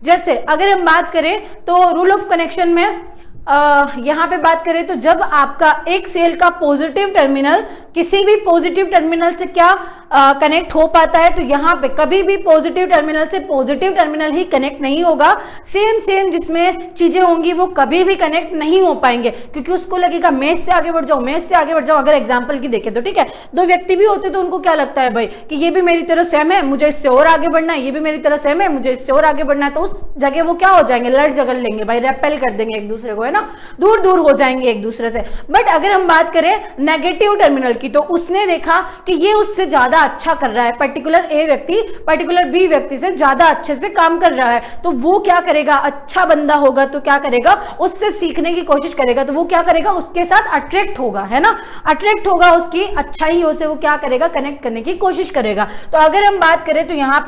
जैसे अगर हम बात करें तो रूल ऑफ कनेक्शन में यहाँ पे बात करें तो जब आपका एक सेल का पॉजिटिव टर्मिनल किसी भी पॉजिटिव टर्मिनल से क्या कनेक्ट हो पाता है, तो यहाँ पे कभी भी पॉजिटिव टर्मिनल से पॉजिटिव टर्मिनल ही कनेक्ट नहीं होगा, सेम जिसमें चीजें होंगी वो कभी भी कनेक्ट नहीं हो पाएंगे, क्योंकि उसको लगेगा मैं इससे आगे बढ़ जाऊं, अगर एग्जाम्पल की देखें तो। ठीक है, दो व्यक्ति भी होते तो उनको क्या लगता है भाई कि ये भी मेरी तरह सेम है, मुझे इससे और आगे बढ़ना है, ये भी मेरी तरह सेम है, मुझे इससे और आगे बढ़ना है, तो उस जगह वो क्या हो जाएंगे, लड़ झगड़ लेंगे भाई, रेपेल कर देंगे एक दूसरे को, है ना, दूर हो जाएंगे एक दूसरे से। बट अगर हम बात करें नेगेटिव टर्मिनल की, तो उसने देखा कि ये उससे ज्यादा अच्छा कर रहा है, पर्टिकुलर ए व्यक्ति पर्टिकुलर बी व्यक्ति से ज्यादा अच्छे से काम कर रहा है, तो वो क्या करेगा, अच्छा बंदा होगा तो क्या करेगा, उससे सीखने की कोशिश करेगा, तो वो क्या करेगा, उसके साथ अट्रैक्ट होगा, है ना, अट्रैक्ट होगा, उसकी अच्छाइयों से वो क्या करेगा, कनेक्ट करने की कोशिश करेगा। तो अगर हम बात करें तो यहाँ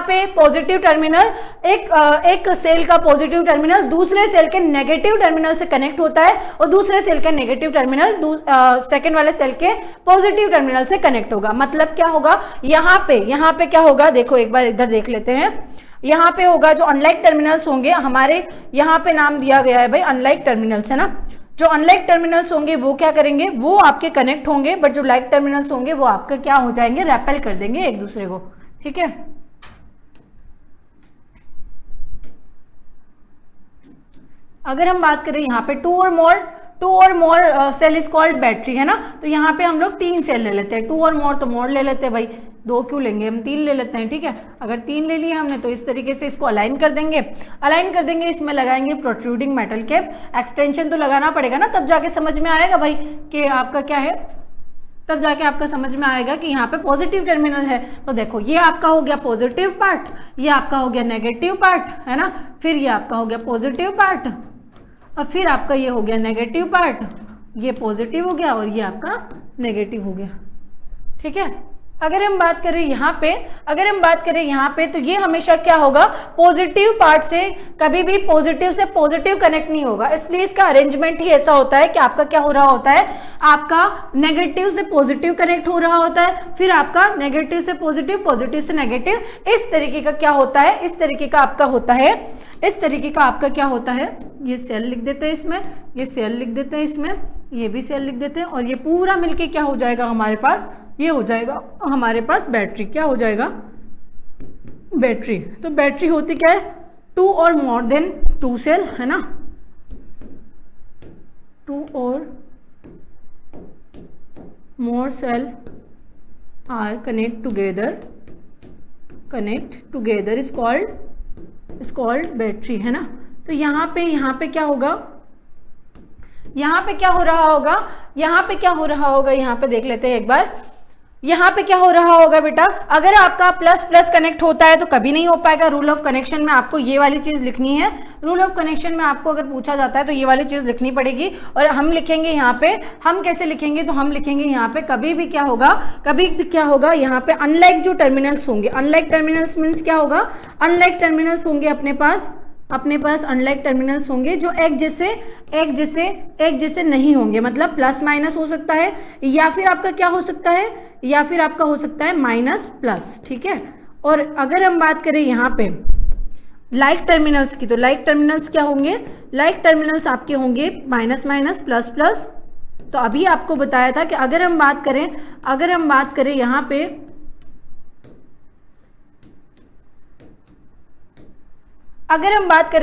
पे पॉजिटिव टर्मिनल, एक सेल का पॉजिटिव टर्मिनल दूसरे सेल के नेगेटिव टर्मिनल से कनेक्ट होता है, और दूसरे सेल का नेगेटिव टर्मिनल सेकंड वाले सेल के पॉजिटिव टर्मिनल से कनेक्ट होगा। मतलब क्या होगा, यहाँ पे क्या होगा, देखो एक बार इधर देख लेते हैं, यहाँ पे होगा जो अनलाइक टर्मिनल्स होंगे, हमारे यहाँ पे नाम दिया गया है भाई अनलाइक टर्मिनल्स, है ना। जो अनलाइक टर्मिनल्स होंगे वो क्या करेंगे, वो आपके कनेक्ट होंगे, बट जो लाइक टर्मिनल्स होंगे वो आपके क्या हो जाएंगे, रेपेल कर देंगे एक दूसरे को। ठीक है, अगर हम बात करें यहाँ पे टू और more cell is called battery, है ना। तो यहाँ पे हम लोग 3 सेल ले लेते हैं, टू और मोर तो मोर ले लेते हैं भाई, 2 क्यों लेंगे, हम 3 ले लेते हैं। ठीक है, अगर 3 ले लिए हमने तो इस तरीके से इसको अलाइन कर देंगे, इसमें लगाएंगे प्रोट्रूडिंग मेटल कैप, एक्सटेंशन तो लगाना पड़ेगा ना, तब जाके समझ में आएगा भाई कि आपका क्या है, तब जाके आपका समझ में आएगा कि यहाँ पे पॉजिटिव टर्मिनल है। तो देखो ये आपका हो गया पॉजिटिव पार्ट, ये आपका हो गया नेगेटिव पार्ट, है ना, फिर ये आपका हो गया पॉजिटिव पार्ट, और फिर आपका ये हो गया नेगेटिव पार्ट, ये पॉजिटिव हो गया और ये आपका नेगेटिव हो गया। ठीक है, अगर हम बात करें यहाँ पे तो ये हमेशा क्या होगा, पॉजिटिव पार्ट से कभी भी पॉजिटिव से पॉजिटिव कनेक्ट नहीं होगा, इसलिए इसका अरेंजमेंट ही ऐसा होता है कि आपका क्या हो रहा होता है, आपका नेगेटिव से पॉजिटिव कनेक्ट हो रहा होता है, फिर आपका नेगेटिव से पॉजिटिव, पॉजिटिव से नेगेटिव, इस तरीके का क्या होता है, इस तरीके का आपका क्या होता है, ये सेल लिख देते हैं इसमें, ये सेल लिख देते हैं इसमें, ये भी सेल लिख देते हैं, और ये पूरा मिलके क्या हो जाएगा हमारे पास, ये हो जाएगा हमारे पास बैटरी। क्या हो जाएगा, बैटरी। तो बैटरी होती क्या है, 2 और मोर देन 2 सेल, है ना, 2 और more cell are connect together is called battery, है ना। तो यहाँ पे क्या होगा, यहाँ पे क्या हो रहा होगा, यहाँ पे देख लेते हैं एक बार, यहाँ पे क्या हो रहा होगा बेटा, अगर आपका प्लस प्लस कनेक्ट होता है तो कभी नहीं हो पाएगा। रूल ऑफ कनेक्शन में आपको ये वाली चीज लिखनी है, रूल ऑफ कनेक्शन में आपको अगर पूछा जाता है तो ये वाली चीज लिखनी पड़ेगी, और हम लिखेंगे यहाँ पे, हम कैसे लिखेंगे, तो हम लिखेंगे यहाँ पे कभी भी क्या होगा यहाँ पे अनलाइक जो टर्मिनल्स होंगे, अनलाइक टर्मिनल्स मीन्स क्या होगा, अनलाइक टर्मिनल्स होंगे अपने पास, अपने पास अनलाइक टर्मिनल्स होंगे जो एक जैसे नहीं होंगे, मतलब प्लस माइनस हो सकता है, या फिर आपका क्या हो सकता है, या फिर आपका हो सकता है माइनस प्लस, ठीक है। और अगर हम बात करें यहाँ पे लाइक टर्मिनल्स की, तो लाइक टर्मिनल्स क्या होंगे, लाइक टर्मिनल्स आपके होंगे माइनस माइनस प्लस प्लस। तो अभी आपको बताया था कि अगर हम बात करें यहाँ पे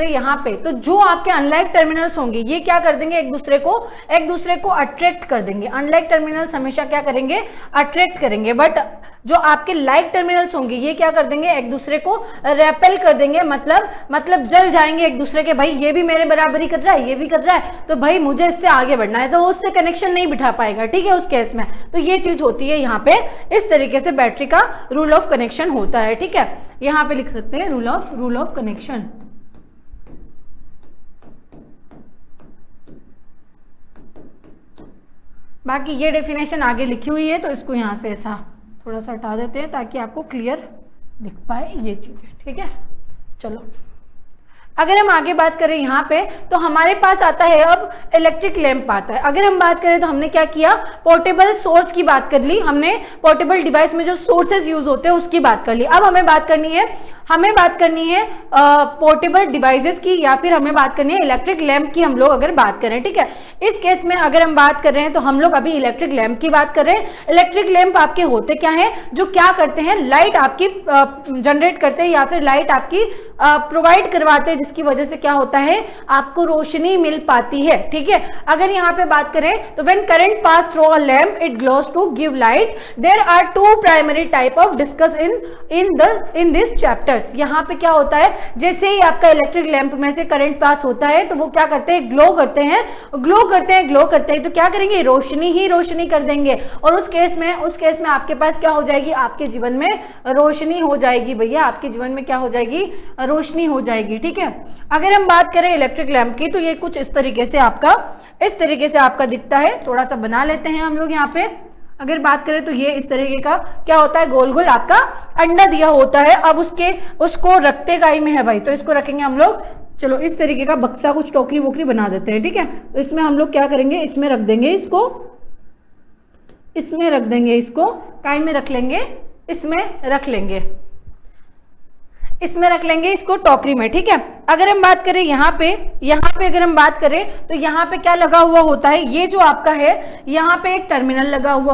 यहाँ पे, तो जो आपके अनलाइक टर्मिनल्स होंगे ये क्या कर देंगे, एक दूसरे को अट्रैक्ट कर देंगे। अनलाइक टर्मिनल्स हमेशा क्या करेंगे, अट्रैक्ट करेंगे, बट जो आपके लाइक टर्मिनल्स होंगे ये क्या कर देंगे, एक दूसरे को रेपेल कर देंगे, मतलब जल जाएंगे एक दूसरे के, भाई ये भी मेरे बराबरी कर रहा है, ये भी कर रहा है, तो भाई मुझे इससे आगे बढ़ना है, तो वो उससे कनेक्शन नहीं बिठा पाएगा, ठीक है, उस केस में। तो ये चीज होती है यहाँ पे, इस तरीके से बैटरी का रूल ऑफ कनेक्शन होता है, ठीक है। यहाँ पे लिख सकते हैं रूल ऑफ कनेक्शन। बाकी ये डेफिनेशन आगे लिखी हुई है, तो इसको यहाँ से ऐसा थोड़ा सा हटा देते हैं ताकि आपको क्लियर दिख पाए ये चीजें, ठीक है। चलो अगर हम आगे बात करें यहाँ पे, तो हमारे पास आता है अब इलेक्ट्रिक लैंप आता है। अगर हम बात करें तो हमने क्या किया, पोर्टेबल सोर्स की बात कर ली, हमने पोर्टेबल डिवाइस में जो सोर्सेज यूज होते हैं उसकी बात कर ली। अब हमें बात करनी है पोर्टेबल डिवाइसेस की, या फिर हमें बात करनी है इलेक्ट्रिक लैंप की। हम लोग अगर बात करें, ठीक है, इस केस में अगर हम बात कर रहे हैं तो हम लोग अभी इलेक्ट्रिक लैंप की बात कर रहे हैं। इलेक्ट्रिक लैंप आपके होते क्या है, जो क्या करते हैं, लाइट आपकी जनरेट करते हैं या फिर लाइट आपकी प्रोवाइड करवाते हैं, जिसकी वजह से क्या होता है, आपको रोशनी मिल पाती है, ठीक है। अगर यहाँ पे बात करें तो when current pass through a lamp it glows to give light. There are two primary type of discuss in this chapters. यहाँ पे क्या होता है, जैसे ही आपका इलेक्ट्रिक लैंप में से करंट पास होता है तो वो क्या करते हैं, ग्लो करते हैं, तो क्या करेंगे, रोशनी कर देंगे। और उस केस में आपके पास क्या हो जाएगी, आपके जीवन में रोशनी हो जाएगी भैया, आपके जीवन में क्या हो जाएगी, रोशनी हो जाएगी, ठीक है। अगर हम बात करें इलेक्ट्रिक लैंप की, तो ये कुछ इस तरीके से आपका दिखता है। थोड़ा सा बना लेते हैं हम लोग यहाँ पे। अगर बात करें तो ये इस तरीके का क्या होता है, गोल गोल आपका अंडा दिया होता है। अब उसको रखते काई में है भाई, तो इसको रखेंगे हम लोग, चलो इस तरीके का बक्सा, कुछ टोकरी वोकरी बना देते हैं, ठीक है। तो इसमें हम लोग क्या करेंगे, इसमें रख देंगे इसको, काई में रख लेंगे, इसमें रख लेंगे इसको टोकरी में, ठीक है। अगर हम बात करें यहाँ पे अगर हम बात करें तो यहाँ पे क्या लगा हुआ होता है, ये जो आपका है यहाँ पे एक टर्मिनल लगा हुआ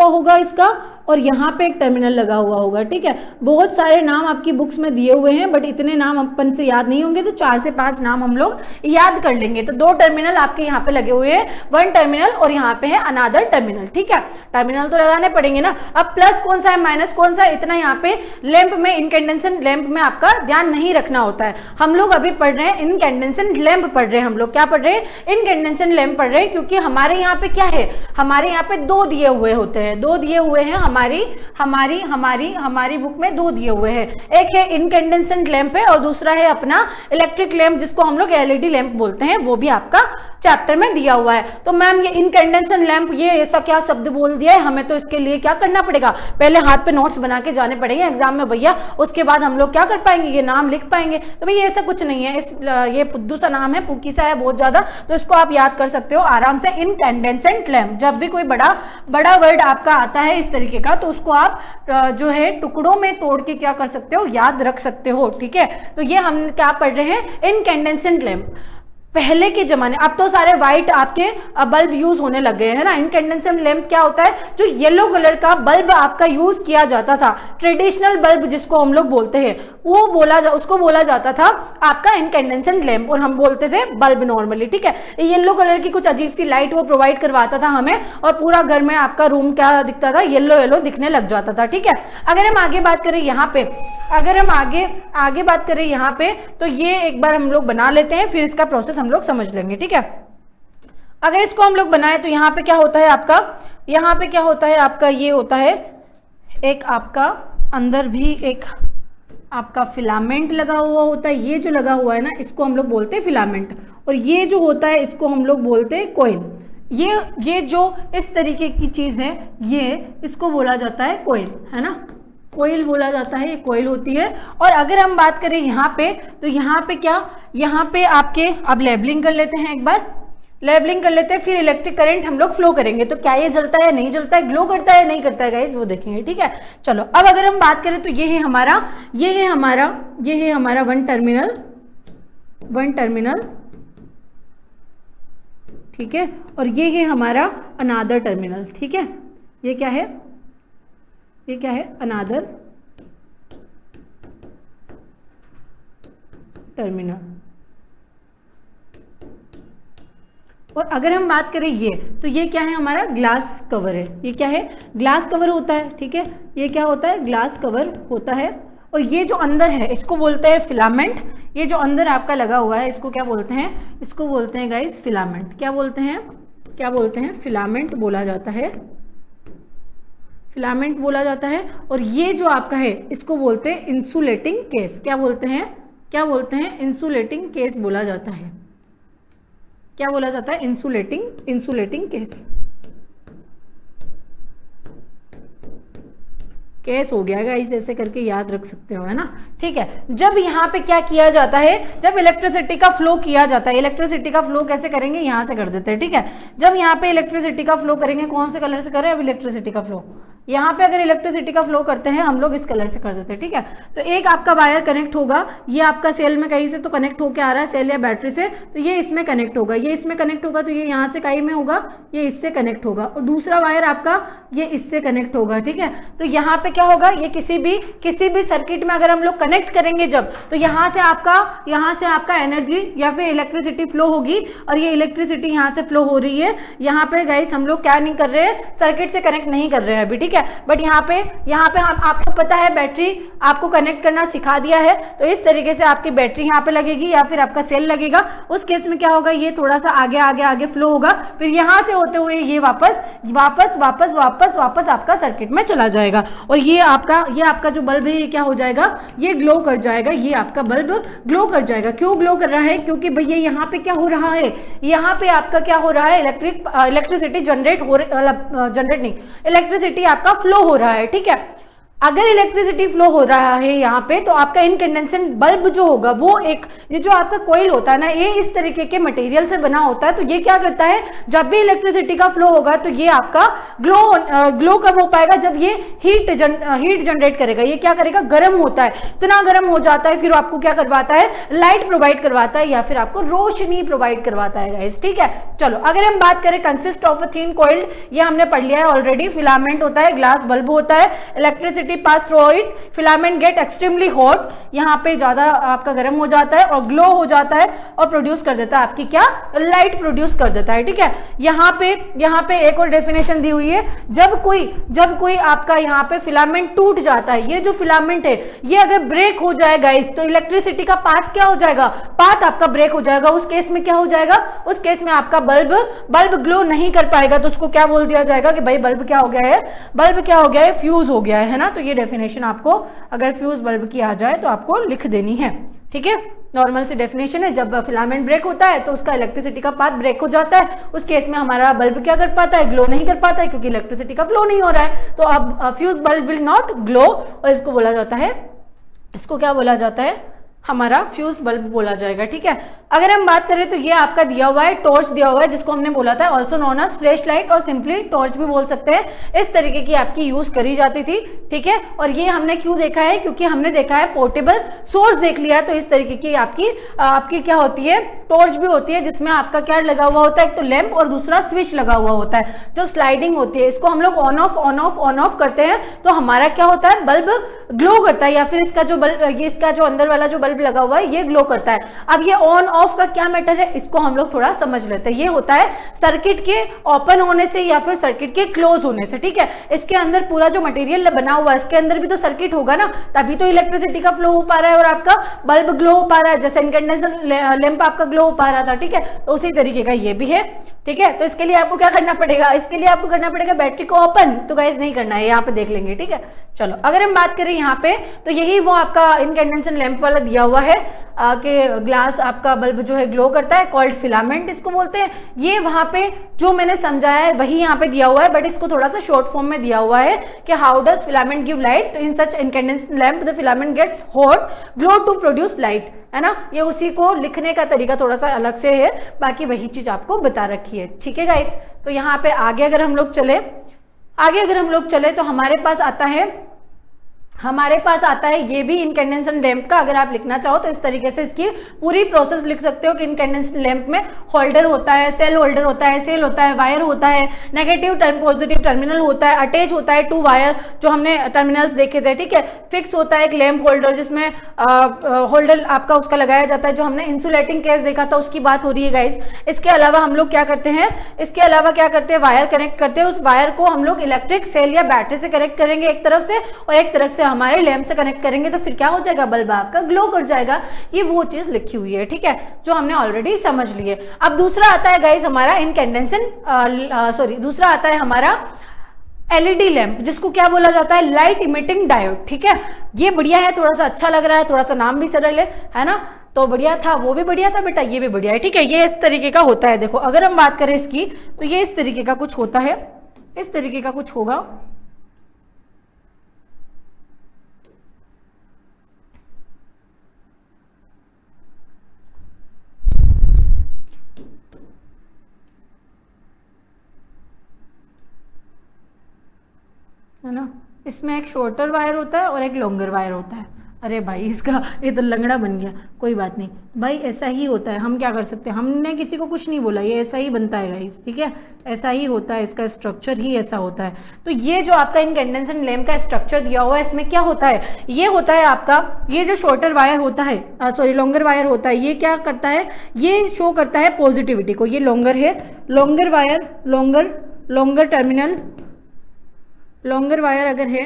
होगा, इसका, और यहाँ पे एक टर्मिनल लगा हुआ होगा, ठीक है। बहुत सारे नाम आपकी बुक्स में दिए हुए हैं, बट इतने नाम अपन से याद नहीं होंगे, तो 4 से 5 नाम हम लोग याद कर लेंगे। तो 2 टर्मिनल आपके यहाँ पे लगे हुए हैं, 1 टर्मिनल और यहाँ पे है अनादर टर्मिनल, ठीक है। टर्मिनल तो लगाने पड़ेंगे ना। अब प्लस कौन सा है, माइनस कौन सा है, इतना यहाँ पे लैंप में, इनकैंडेसेंट लैंप में आपका ध्यान नहीं रखना होता है। हम लोग अभी पढ़ रहे हैं इनकैंडेसेंट लैंप पढ़ रहे हैं, हम लोग क्या पढ़ रहे हैं, इनकैंडेसेंट लैंप पढ़ रहे हैं, क्योंकि हमारे यहाँ पे क्या है, हमारे यहाँ पे 2 दिए हुए होते हैं, 2 दिए हुए हैं हमारी बुक में 2 दिए हुए हैं। एक है इनकैंडेसेंट लैंप है और दूसरा है अपना इलेक्ट्रिक लैंप, जिसको हम लोग एलईडी लैंप बोलते हैं, वो भी आपका चैप्टर में दिया हुआ है। तो मैम ये इनकैंडेसेंट लैंप, ये ऐसा क्या शब्द बोल दिया है, हमें तो इसके लिए क्या करना पड़ेगा, पहले हाथ पे नोट्स बना के जाने पड़ेंगे एग्जाम में भैया, उसके बाद हम लोग क्या कर पाएंगे, ये नाम लिख पाएंगे। तो भाई ऐसा कुछ नहीं है, ये पुद्दू सा नाम है, पुकी सा है बहुत ज्यादा, तो इसको आप याद कर सकते हो आराम से। इनकैंडेसेंट लैंप, जब भी कोई बड़ा वर्ड आपका आता है इस तरीके का, तो उसको आप जो है टुकड़ों में तोड़ के क्या कर सकते हो, याद रख सकते हो, ठीक है। तो ये हम क्या पढ़ रहे हैं, इनकैंडेसेंट लैंप। पहले के जमाने, अब तो सारे व्हाइट आपके बल्ब यूज होने लग गए हैं ना। इनकैंडेसेंट लैंप क्या होता है, जो येलो कलर का बल्ब आपका यूज किया जाता था, ट्रेडिशनल बल्ब जिसको हम लोग बोलते हैं, उसको बोला जाता था आपका इनकैंडेसेंट लैंप, और हम बोलते थे बल्ब नॉर्मली, ठीक है। येलो कलर की कुछ अजीब सी लाइट वो प्रोवाइड करवाता था हमें, और पूरा घर में आपका रूम क्या दिखता था, येलो दिखने लग जाता था, ठीक है। अगर हम आगे बात करें यहाँ पे, तो ये एक बार हम लोग बना लेते हैं, फिर इसका प्रोसेस हम लोग समझ लेंगे, ठीक है। अगर इसको हम लोग बनाए तो यहाँ पे क्या होता है आपका, ये होता है एक आपका अंदर भी एक आपका फिलामेंट लगा हुआ होता है। ये जो लगा हुआ है ना, इसको हम लोग बोलते हैं फिलामेंट, और ये जो होता है इसको हम लोग बोलते हैं कॉइल। ये जो इस तरीके की चीज है, ये इसको बोला जाता है कॉइल, है ना। कोयल बोला जाता है, ये कोयल होती है। और अगर हम बात करें यहाँ पे, तो यहाँ पे क्या, यहाँ पे आपके, अब लेबलिंग कर लेते हैं, एक बार लेबलिंग कर लेते हैं, फिर इलेक्ट्रिक करंट हम लोग फ्लो करेंगे। तो क्या ये जलता है, नहीं जलता है, ग्लो करता है, नहीं करता है गाइस, वो देखेंगे, ठीक है। चलो अब अगर हम बात करें तो ये है हमारा वन टर्मिनल, ठीक है, और ये है हमारा अनादर टर्मिनल, ठीक है। ये क्या है, अनादर टर्मिनल। और अगर हम बात करें ये, तो ये क्या है, हमारा ग्लास कवर है। ये क्या है, ग्लास कवर होता है, ठीक है। ये क्या होता है, ग्लास कवर होता है। और ये जो अंदर है इसको बोलते हैं फिलामेंट। ये जो अंदर आपका लगा हुआ है इसको क्या बोलते हैं, इसको बोलते हैं गाइस फिलामेंट। क्या बोलते हैं, फिलामेंट बोला जाता है, फिलामेंट बोला जाता है। और ये जो आपका है इसको बोलते हैं इंसुलेटिंग केस। क्या बोलते हैं, इंसुलेटिंग केस बोला जाता है। क्या बोला जाता है, इंसुलेटिंग केस हो गया गाइस, ऐसे करके याद रख सकते हो, है ना, ठीक है। जब यहाँ पे क्या किया जाता है, जब इलेक्ट्रिसिटी का फ्लो किया जाता है, इलेक्ट्रिसिटी का फ्लो कैसे करेंगे, यहाँ से कर देते हैं, ठीक है। जब यहाँ पे इलेक्ट्रिसिटी का फ्लो करेंगे, कौन से कलर से करें, अब इलेक्ट्रिसिटी का फ्लो, यहाँ पे अगर इलेक्ट्रिसिटी का फ्लो करते हैं हम लोग इस कलर से कर देते हैं, ठीक है। तो एक आपका वायर कनेक्ट होगा, ये आपका सेल में कहीं से तो कनेक्ट होके आ रहा है, सेल या बैटरी से, तो ये इसमें कनेक्ट होगा, ये इसमें कनेक्ट होगा, तो ये यहाँ से कहीं में होगा, ये इससे कनेक्ट होगा, और दूसरा वायर आपका ये इससे कनेक्ट होगा, ठीक है। तो यहाँ पे क्या होगा, ये किसी भी सर्किट में अगर हम लोग कनेक्ट करेंगे जब, तो यहाँ से आपका एनर्जी या फिर इलेक्ट्रिसिटी फ्लो होगी, और ये इलेक्ट्रिसिटी यहाँ से फ्लो हो रही है। यहाँ पे गाइस हम लोग क्या नहीं कर रहे हैं, सर्किट से कनेक्ट नहीं कर रहे हैं अभी, ठीक है। बट यहाँ पे हम, आपको पता है बैटरी आपको कनेक्ट करना सिखा दिया है, तो इस तरीके से आपकी बैटरी यहाँ पे लगेगी या फिर आपका सेल लगेगा। उस केस में क्या होगा, ये थोड़ा सा आगे फ्लो होगा, फिर यहाँ से होते हुए ये वापस आपका सर्किट में चला जाएगा। और ये आपका जो बल्ब है ये क्या हो जाएगा, ये ग्लो कर जाएगा, ये आपका बल्ब ग्लो कर जाएगा। क्यों ग्लो कर रहा है, क्योंकि भैया यहाँ पे क्या हो रहा है, यहाँ पे आपका क्या हो रहा है, इलेक्ट्रिसिटी इलेक्ट्रिसिटी आपका फ्लो हो रहा है, ठीक है। अगर इलेक्ट्रिसिटी फ्लो हो रहा है यहाँ पे, तो आपका इनकैंडेसेंट बल्ब जो होगा वो ये जो आपका कोयल होता है ना, ये इस तरीके के मटेरियल से बना होता है। तो ये क्या करता है, जब भी इलेक्ट्रिसिटी का फ्लो होगा तो ये आपका ग्लो कब हो पाएगा, जब ये हीट जनरेट करेगा। ये क्या करेगा, गर्म होता है, इतना गर्म हो जाता है, फिर आपको क्या करवाता है, लाइट प्रोवाइड करवाता है या फिर आपको रोशनी प्रोवाइड करवाता है गाइस, ठीक है। चलो अगर हम बात करें consist of a thin coiled, ये हमने पढ़ लिया है ऑलरेडी। फिलामेंट होता है, ग्लास बल्ब होता है, electricity pass through it, filament get extremely hot, यहाँ पे ज्यादा आपका गर्म हो जाता है और ग्लो हो जाता है और प्रोड्यूस कर देता है आपकी क्या, लाइट प्रोड्यूस कर देता है, ठीक है। यहाँ पे एक और डेफिनेशन दी हुई है, जब कोई आपका यहाँ पे फिलामेंट टूट जाता है, ये जो फिलामेंट है ये अगर ब्रेक हो जाएगा इस, तो इलेक्ट्रिसिटी का पाथ क्या हो जाएगा, पाथ आपका ब्रेक हो जाएगा। उस केस में क्या हो जाएगा, उस केस में आपका बल्ब ग्लो नहीं कर पाएगा, तो उसको क्या बोल दिया जाएगा कि भाई बल्ब क्या हो गया है, फ्यूज हो गया है ना। तो ये डेफिनेशन आपको अगर फ्यूज बल्ब की आ जाए तो आपको लिख देनी है, ठीक है। नॉर्मल से डेफिनेशन है, जब फिलामेंट ब्रेक होता है तो उसका इलेक्ट्रिसिटी का पाथ ब्रेक हो जाता है। उस केस में हमारा बल्ब क्या कर पाता है, ग्लो नहीं कर पाता है, क्योंकि इलेक्ट्रिसिटी का फ्लो नहीं हो रहा है। तो अब fuse bulb will not glow, और इसको क्या बोला जाता है, हमारा फ्यूज बल्ब बोला जाएगा, ठीक है। अगर हम बात करें तो ये आपका दिया हुआ है, टॉर्च दिया हुआ है, जिसको हमने बोला था also known as flash light और सिंपली टॉर्च भी बोल सकते हैं। इस तरीके की आपकी यूज करी जाती थी, ठीक है। और ये हमने क्यों देखा है, क्योंकि हमने देखा है पोर्टेबल सोर्स देख लिया, तो इस तरीके की आपकी क्या होती है, टॉर्च भी होती है, जिसमें आपका क्या लगा हुआ होता है, एक तो लैंप और दूसरा स्विच लगा हुआ होता है, जो स्लाइडिंग होती है। इसको हम लोग ऑन ऑफ करते हैं, तो हमारा क्या होता है, बल्ब ग्लो करता है, या फिर इसका जो अंदर वाला जो बल्ब लगा हुआ है ये ग्लो करता है। अब ये ऑन ऑफ का क्या मैटर है, इसको हम लोग थोड़ा समझ लेते हैं। ये होता है सर्किट के ओपन होने से या फिर सर्किट के क्लोज होने से, ठीक है। इसके अंदर पूरा जो मटेरियल बना हुआ है, इसके अंदर भी तो सर्किट होगा ना, तभी तो इलेक्ट्रिसिटी का फ्लो हो पा रहा है और आपका बल्ब ग्लो हो पा रहा है, जैसे इनकैंडेसेंट लैंप आपका ग्लो हो पा रहा था, ठीक है। तो उसी तरीके का ये भी है, ठीक है। तो इसके लिए आपको क्या करना पड़ेगा, बैटरी को ओपन, तो गाइस नहीं करना है, यहाँ पे देख लेंगे, ठीक है। चलो अगर हम बात करें यहाँ पे, तो यही वो आपका इनकैंडेसेंट लैंप वाला दिया हुआ है। कि ग्लास आपका बल्ब जो है ग्लो करता है, कॉल्ड फिलामेंट इसको बोलते हैं। ये वहां पे जो मैंने समझाया है वही यहाँ पे दिया हुआ है, बट इसको थोड़ा सा शॉर्ट फॉर्म में दिया हुआ है कि how does filament give light, in such incandescent lamp the filament gets hot glow to produce light, है ना। ये उसी को लिखने का तरीका थोड़ा सा अलग से है, बाकी वही चीज आपको बता रखी है, ठीक है गाइस। तो यहाँ पे आगे अगर हम लोग चले तो हमारे पास आता है ये भी इनकैंडेसेंट लैंप का। अगर आप लिखना चाहो तो इस तरीके से इसकी पूरी प्रोसेस लिख सकते हो कि इनकैंडेसेंट लैंप में होल्डर होता है, सेल होल्डर होता है, सेल होता है, वायर होता है, नेगेटिव पॉजिटिव टर्मिनल होता है, अटैच होता है 2 वायर जो हमने टर्मिनल्स देखे थे, ठीक है। फिक्स होता है एक लैंप होल्डर जिसमें होल्डर आपका उसका लगाया जाता है, जो हमने इंसुलेटिंग केस देखा था उसकी बात हो रही है गाइस। इसके अलावा हम लोग क्या करते हैं, वायर कनेक्ट करते हैं। उस वायर को हम लोग इलेक्ट्रिक सेल या बैटरी से कनेक्ट करेंगे एक तरफ से, और एक तरफ से हमारे लैंप से कनेक्ट करेंगे, तो फिर क्या हो जाएगा, बल्ब आपका ग्लो कर जाएगा। ये वो चीज लिखी हुई है, ठीक है, जो हमने ऑलरेडी समझ ली है। अब दूसरा आता है गाइस हमारा दूसरा आता है हमारा एलईडी लैंप, जिसको क्या बोला जाता है, लाइट इमिटिंग डायोड, ठीक है। ये बढ़िया है, थोड़ा सा अच्छा लग रहा है, थोड़ा सा नाम भी सरल है ना। तो बढ़िया था, वो भी बढ़िया था बेटा, ये भी बढ़िया है, ठीक है। ये इस तरीके का होता है। देखो अगर हम बात करें इसकी, तो ये इस तरीके का कुछ होता है, इस तरीके का कुछ होगा। है ना, इसमें एक शॉर्टर वायर होता है और एक लॉन्गर वायर होता है। अरे भाई इसका ये तो लंगड़ा बन गया, कोई बात नहीं भाई, ऐसा ही होता है। हम क्या कर सकते हैं, हमने किसी को कुछ नहीं बोला, ये ऐसा ही बनता है गाइस, ठीक है, ऐसा ही होता है, इसका स्ट्रक्चर ही ऐसा होता है। तो ये जो आपका इनकैंडेसेंट लैंप का स्ट्रक्चर दिया हुआ है, इसमें क्या होता है, ये होता है आपका, ये जो शॉर्टर वायर होता है, लॉन्गर वायर होता है, ये क्या करता है, ये शो करता है पॉजिटिविटी को। ये लॉन्गर है, longer wire, longer terminal, longer wire अगर है,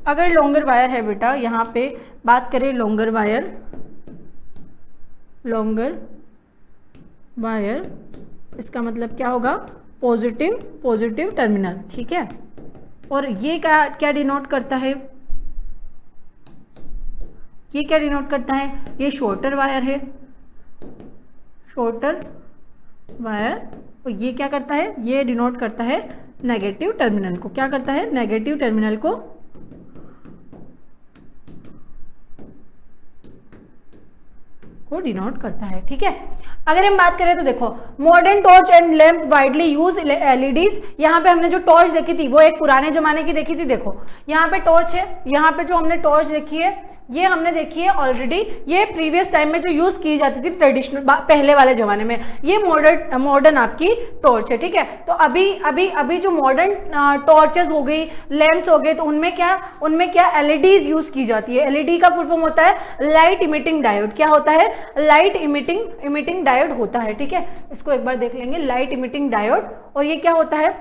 अगर लॉन्गर वायर है बेटा, यहाँ पे बात करें लॉन्गर वायर, इसका मतलब क्या होगा, पॉजिटिव टर्मिनल, ठीक है। और ये क्या डिनोट करता है, ये क्या डिनोट करता है, ये शॉर्टर वायर है, शॉर्टर वायर। और ये क्या करता है, ये डिनोट करता है नेगेटिव टर्मिनल को। क्या करता है, नेगेटिव टर्मिनल को डिनोट करता है, ठीक है। अगर हम बात करें तो देखो, modern torch and lamp widely use LEDs. यहाँ पे हमने जो टॉर्च देखी थी वो एक पुराने जमाने की देखी थी। देखो यहाँ पे टॉर्च है, यहाँ पे जो हमने टॉर्च देखी है ये हमने देखी है ऑलरेडी, ये प्रीवियस टाइम में जो यूज की जाती थी ट्रेडिशनल पहले वाले जमाने में। ये मॉडर्न आपकी टॉर्च है, ठीक है। तो अभी जो मॉडर्न टॉर्चेस हो गई, लैंप्स हो गए, तो उनमें क्या एलईडीज यूज की जाती है। एलईडी का फुल फॉर्म होता है लाइट इमिटिंग डायोड। क्या होता है, लाइट इमिटिंग डायोड होता है, ठीक है। इसको एक बार देख लेंगे, लाइट इमिटिंग डायोड। और ये क्या होता है,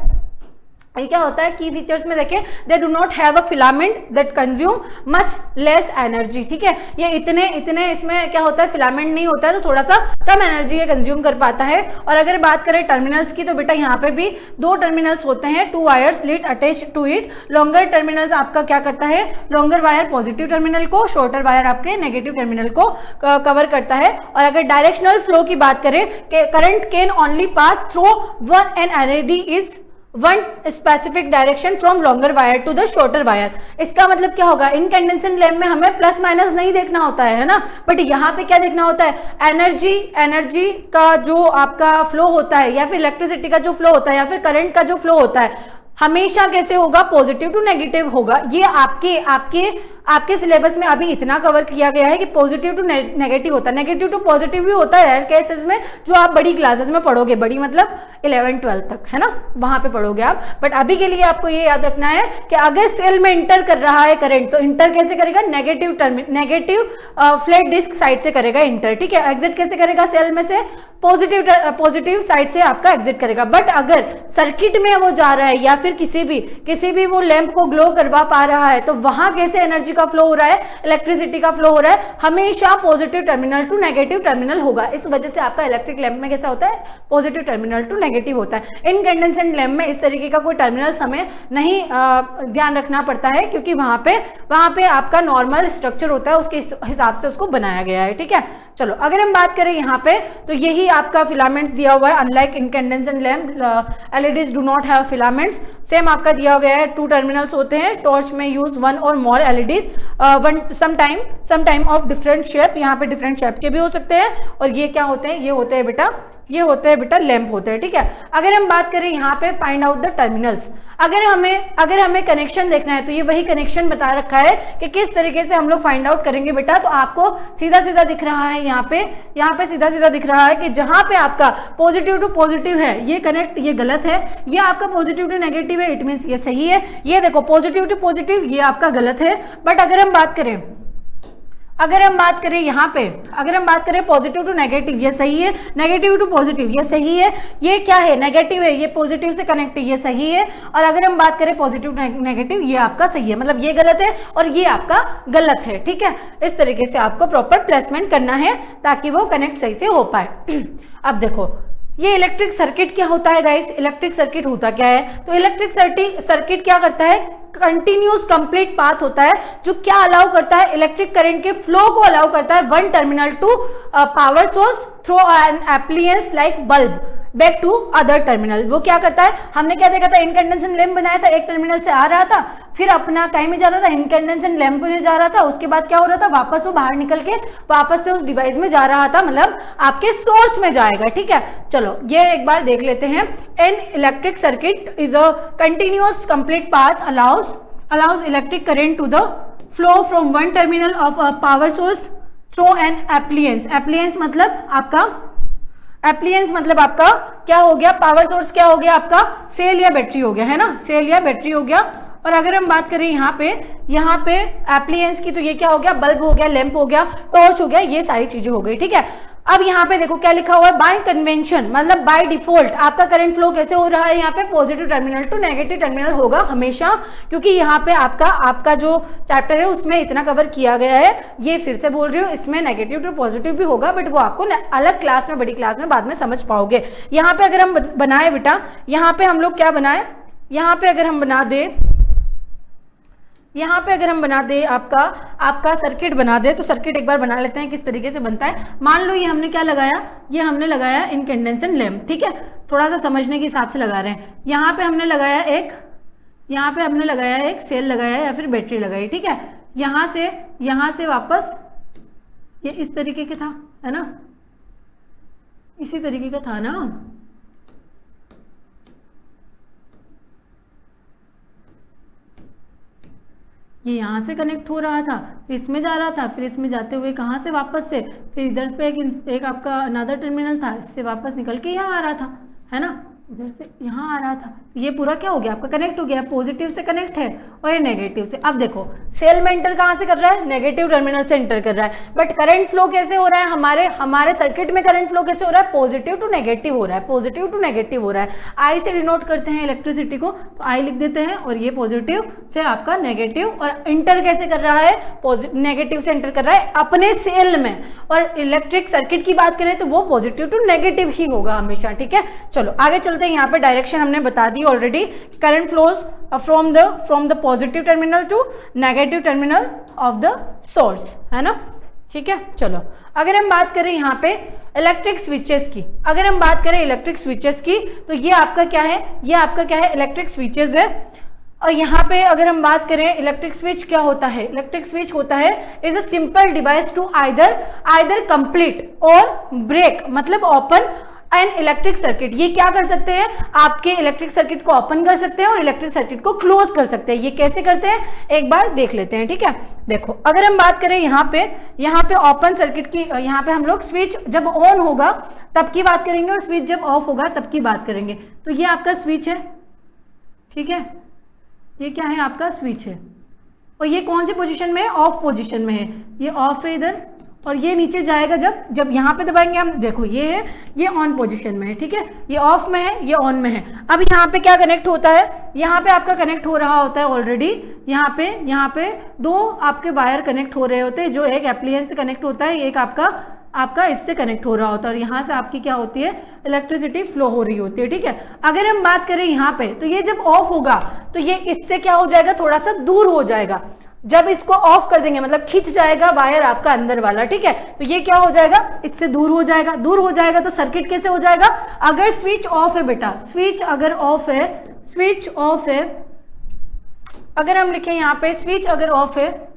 की फीचर्स में देखें, they do not have a filament that consume much less energy, ठीक है। ये इतने इसमें क्या होता है, फिलामेंट नहीं होता है, तो थोड़ा सा कम एनर्जी ये कंज्यूम कर पाता है। और अगर बात करें टर्मिनल्स की, तो बेटा यहाँ पे भी 2 टर्मिनल्स होते हैं, 2 wires lead attach to it. Longer terminals आपका क्या करता है, लॉन्गर वायर पॉजिटिव टर्मिनल को, शॉर्टर वायर आपके नेगेटिव टर्मिनल को कवर करता है। और अगर डायरेक्शनल फ्लो की बात करें, current can only pass through one an LED is one specific direction from longer wire to the shorter wire. इसका मतलब क्या होगा, इनकैंडेसेंट लैंप में हमें प्लस माइनस नहीं देखना होता है ना, बट यहाँ पे क्या देखना होता है, एनर्जी का जो आपका फ्लो होता है, या फिर इलेक्ट्रिसिटी का जो फ्लो होता है, या फिर करंट का जो फ्लो होता है, हमेशा कैसे होगा, पॉजिटिव टू नेगेटिव होगा। ये आपके सिलेबस में अभी इतना कवर किया गया है कि पॉजिटिव टू नेगेटिव होता है, नेगेटिव टू पॉजिटिव भी होता है रेयर केसेस में, जो आप बड़ी क्लासेस में पढ़ोगे, बड़ी मतलब 11-12 तक, है ना, वहां पे पढ़ोगे आप। बट अभी के लिए आपको ये याद रखना है कि अगर सेल में इंटर कर रहा है करंट, तो इंटर कैसे करेगा, नेगेटिव फ्लैट डिस्क साइड से करेगा इंटर, ठीक है। एग्जिट कैसे करेगा, सेल में से पॉजिटिव साइड से आपका एग्जिट करेगा। बट अगर सर्किट में वो जा रहा है, या फिर किसी भी वो लैंप को ग्लो करवा पा रहा है, तो वहां कैसे एनर्जी का फ्लो हो रहा है, इलेक्ट्रिसिटी का फ्लो हो रहा है, हमेशा positive terminal to negative terminal होगा। इस वजह से आपका इलेक्ट्रिक लैंप में कैसा होता है, पॉजिटिव टर्मिनल टू नेगेटिव होता है। इनकैंडेसेंट लैंप में इस तरीके का कोई टर्मिनल्स हमें नहीं ध्यान रखना पड़ता है, क्योंकि वहां पे आपका नॉर्मल स्ट्रक्चर होता है, उसके हिसाब से उसको बनाया गया है, ठीक है। चलो अगर हम बात करें यहाँ पे तो यही आपका फिलामेंट दिया हुआ है। Unlike incandescent lamp LEDs do not have filaments. Same आपका दिया गया है, 2 टर्मिनल्स होते हैं। टॉर्च में यूज 1 और more LEDs, some time of different shape, यहाँ पे डिफरेंट शेप के भी हो सकते हैं। और ये क्या होते हैं, ये होते हैं बेटा लैंप होते हैं, ठीक है। अगर हम बात करें यहाँ पे फाइंड आउट द टर्मिनल्स, अगर हमें कनेक्शन देखना है तो ये वही कनेक्शन बता रखा है कि किस तरीके से हम लोग फाइंड आउट करेंगे बेटा। तो आपको सीधा सीधा दिख रहा है यहाँ पे सीधा सीधा दिख रहा है कि जहां पे आपका पॉजिटिव टू पॉजिटिव है ये कनेक्ट, ये गलत है। ये आपका पॉजिटिव टू नेगेटिव है, इट मीन्स ये सही है। ये देखो पॉजिटिव टू पॉजिटिव ये आपका गलत है। बट अगर हम बात करें यहाँ पे, अगर हम बात करें पॉजिटिव टू नेगेटिव ये सही है, नेगेटिव टू पॉजिटिव ये सही है। ये क्या है, नेगेटिव है, ये पॉजिटिव से कनेक्ट है, ये सही है। और अगर हम बात करें पॉजिटिव टू नेगेटिव ये आपका सही है, मतलब ये गलत है और ये आपका गलत है, ठीक है। इस तरीके से आपको प्रॉपर प्लेसमेंट करना है ताकि वो कनेक्ट सही से हो पाए। अब देखो ये इलेक्ट्रिक सर्किट क्या होता है गाइस, इलेक्ट्रिक सर्किट होता क्या है। तो इलेक्ट्रिक सर्किट क्या करता है, कंटिन्यूस कंप्लीट पाथ होता है जो क्या अलाउ करता है, इलेक्ट्रिक करंट के फ्लो को अलाउ करता है one terminal to power source through an appliance like bulb back to other terminal. वो क्या करता है, हमने क्या देखा था, इनकैंडेसेंट लैंप बनाया था, एक टर्मिनल से आ रहा था, फिर अपना कहीं में जा रहा था, इनकैंडेसेंट लैंप में जा रहा था, उसके बाद क्या हो रहा था, वापस वो बाहर निकल के वापस से उस डिवाइस में जा रहा था, मतलब आपके सोर्स में जाएगा, ठीक है। चलो ये एक बार देख लेते हैं। N electric circuit is a continuous complete path allows electric current to the flow from one terminal of a power source through an appliance। appliance मतलब आपका क्या हो गया, पावर सोर्स क्या हो गया आपका, सेल या बैटरी हो गया, है ना, सेल या बैटरी हो गया। और अगर हम बात करें यहाँ पे एप्लियंस की तो ये क्या हो गया, बल्ब हो गया, लैंप हो गया, टॉर्च हो गया, ये सारी चीजें हो गई, ठीक है। अब यहाँ पे देखो क्या लिखा हुआ है, बाय कन्वेंशन मतलब बाय डिफॉल्ट आपका करंट फ्लो कैसे हो रहा है, यहाँ पे positive terminal to negative terminal होगा हमेशा, क्योंकि यहाँ पे आपका जो चैप्टर है उसमें इतना कवर किया गया है। ये फिर से बोल रही हूँ, इसमें नेगेटिव टू पॉजिटिव भी होगा, बट वो आपको अलग क्लास में, बड़ी क्लास में बाद में समझ पाओगे। यहाँ पे अगर हम बनाए बेटा, यहाँ पे हम लोग क्या बनाए, यहाँ पे अगर हम बना दे आपका सर्किट बना दे, तो सर्किट एक बार बना लेते हैं किस तरीके से बनता है। मान लो ये हमने क्या लगाया, ये हमने लगाया इनकैंडेसेंट लैंप, ठीक है। थोड़ा सा समझने के हिसाब से लगा रहे हैं। यहाँ पे हमने लगाया एक सेल लगाया या फिर बैटरी लगाई, ठीक है। यहाँ से वापस ये इस तरीके के था, है ना, इसी तरीके का था ना। ये यहाँ से कनेक्ट हो रहा था, फिर इसमें जा रहा था, फिर इसमें जाते हुए कहाँ से वापस से, फिर इधर पे एक आपका अनदर टर्मिनल था, इससे वापस निकल के यहाँ आ रहा था, है ना, इधर से यहाँ आ रहा था। ये पूरा क्या हो गया आपका, कनेक्ट हो गया, पॉजिटिव से कनेक्ट है और ये नेगेटिव से। अब देखो सेल में एंटर कहाँ से कर रहा है, नेगेटिव टर्मिनल से एंटर कर रहा है। बट करंट फ्लो कैसे हो रहा है, हमारे सर्किट में करंट फ्लो कैसे हो रहा है, पॉजिटिव टू नेगेटिव हो रहा है, पॉजिटिव टू नेगेटिव हो रहा है। आई से डिनोट करते हैं इलेक्ट्रिसिटी को, तो आई लिख देते हैं, और ये पॉजिटिव से आपका नेगेटिव, और इंटर कैसे कर रहा है, नेगेटिव से एंटर कर रहा है अपने सेल में। और इलेक्ट्रिक सर्किट की बात करें तो वो पॉजिटिव टू नेगेटिव ही होगा हमेशा, ठीक है। चलो आगे चलते हैं। यहाँ पे डायरेक्शन हमने बता दी already, current flows from the positive terminal to negative terminal of the source, है ना, ठीक है। चलो अगर हम बात करें यहाँ पे इलेक्ट्रिक स्विचेस की, तो ये आपका क्या है, इलेक्ट्रिक स्विचेस है। और यहाँ पे अगर हम बात करें इलेक्ट्रिक स्विच क्या होता है, इलेक्ट्रिक स्विच होता है is a simple device to either complete और ब्रेक मतलब ओपन एन इलेक्ट्रिक सर्किट। ये क्या कर सकते हैं, आपके इलेक्ट्रिक सर्किट को ओपन कर सकते हैं और इलेक्ट्रिक सर्किट को क्लोज कर सकते हैं। ये कैसे करते हैं एक बार देख लेते हैं, ठीक है। देखो अगर हम बात करें यहाँ पे ओपन सर्किट की, यहाँ पे हम लोग स्विच जब ऑन होगा तब की बात करेंगे और स्विच जब ऑफ होगा तब की बात करेंगे। तो ये आपका स्विच है, ठीक है, ये क्या है आपका स्विच है, और ये कौन सी पोजीशन में है, ऑफ पोजीशन में है, ये ऑफ है इधर और ये नीचे जाएगा जब यहाँ पे दबाएंगे हम, देखो ये है, ये ऑन पोजीशन में है, ठीक है, ये ऑफ में है, ये ऑन में है। अब यहाँ पे क्या कनेक्ट होता है, यहाँ पे आपका कनेक्ट हो रहा होता है ऑलरेडी, यहाँ पे दो आपके वायर कनेक्ट हो रहे होते हैं, जो एक एप्लियंस से कनेक्ट होता है, एक आपका इससे कनेक्ट हो रहा होता है, और यहाँ से आपकी क्या होती है, इलेक्ट्रिसिटी फ्लो हो रही होती है, ठीक है। अगर हम बात करें यहाँ पे, तो ये जब ऑफ होगा तो ये इससे क्या हो जाएगा, थोड़ा सा दूर हो जाएगा। जब इसको ऑफ कर देंगे मतलब खिंच जाएगा वायर आपका अंदर वाला, ठीक है, तो ये क्या हो जाएगा, इससे दूर हो जाएगा। दूर हो जाएगा तो सर्किट कैसे हो जाएगा, अगर स्विच ऑफ है बेटा, स्विच अगर ऑफ है, स्विच ऑफ है, अगर हम लिखें यहाँ पे स्विच अगर ऑफ है,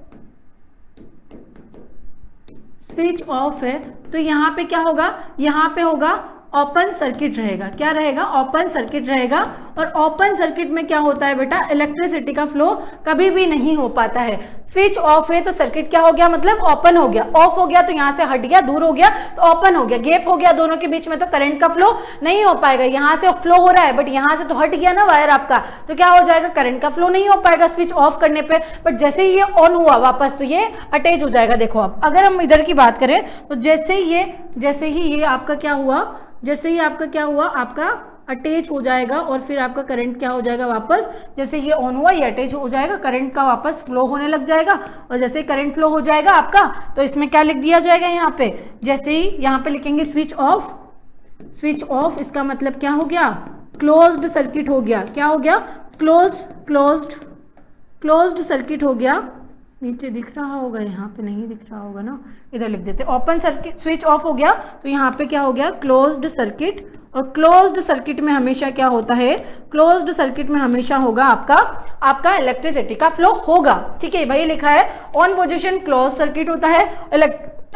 स्विच ऑफ है, तो यहाँ पे क्या होगा, यहाँ पे होगा ओपन सर्किट रहेगा। क्या रहेगा, ओपन सर्किट रहेगा। और ओपन सर्किट में क्या होता है बेटा, इलेक्ट्रिसिटी का फ्लो कभी भी नहीं हो पाता है। स्विच ऑफ है तो सर्किट क्या हो गया, मतलब ओपन हो गया। ऑफ हो गया तो यहाँ से हट गया, दूर हो गया तो ओपन हो गया, गैप हो गया दोनों के बीच में, तो करंट का फ्लो नहीं हो पाएगा। यहाँ से फ्लो हो रहा है बट यहाँ से तो हट गया ना वायर आपका, तो क्या हो जाएगा, करंट का फ्लो नहीं हो पाएगा स्विच ऑफ करने पे। बट जैसे ही ये ऑन हुआ वापस तो ये अटैच हो जाएगा। देखो अब अगर हम इधर की बात करें तो जैसे ही ये आपका क्या हुआ, जैसे ही आपका क्या हुआ, आपका अटैच हो जाएगा और फिर आपका करंट क्या हो जाएगा वापस, जैसे ये ऑन हुआ ये अटैच हो जाएगा, करंट का वापस फ्लो होने लग जाएगा। और जैसे करंट फ्लो हो जाएगा आपका तो इसमें क्या लिख दिया जाएगा, यहाँ पे जैसे ही यहाँ पे लिखेंगे स्विच ऑफ, स्विच ऑफ इसका मतलब क्या हो गया, क्लोज्ड सर्किट हो गया। क्या हो गया, क्लोज्ड सर्किट हो गया। नीचे दिख रहा होगा, यहाँ पे नहीं दिख रहा होगा ना, इधर लिख देते। ओपन सर्किट, स्विच ऑफ हो गया तो यहाँ पे क्या हो गया, क्लोज्ड सर्किट। और क्लोज्ड सर्किट में हमेशा क्या होता है, क्लोज्ड सर्किट में हमेशा होगा आपका इलेक्ट्रिसिटी का फ्लो होगा, ठीक है। वही लिखा है ऑन पोजीशन क्लोज सर्किट होता है,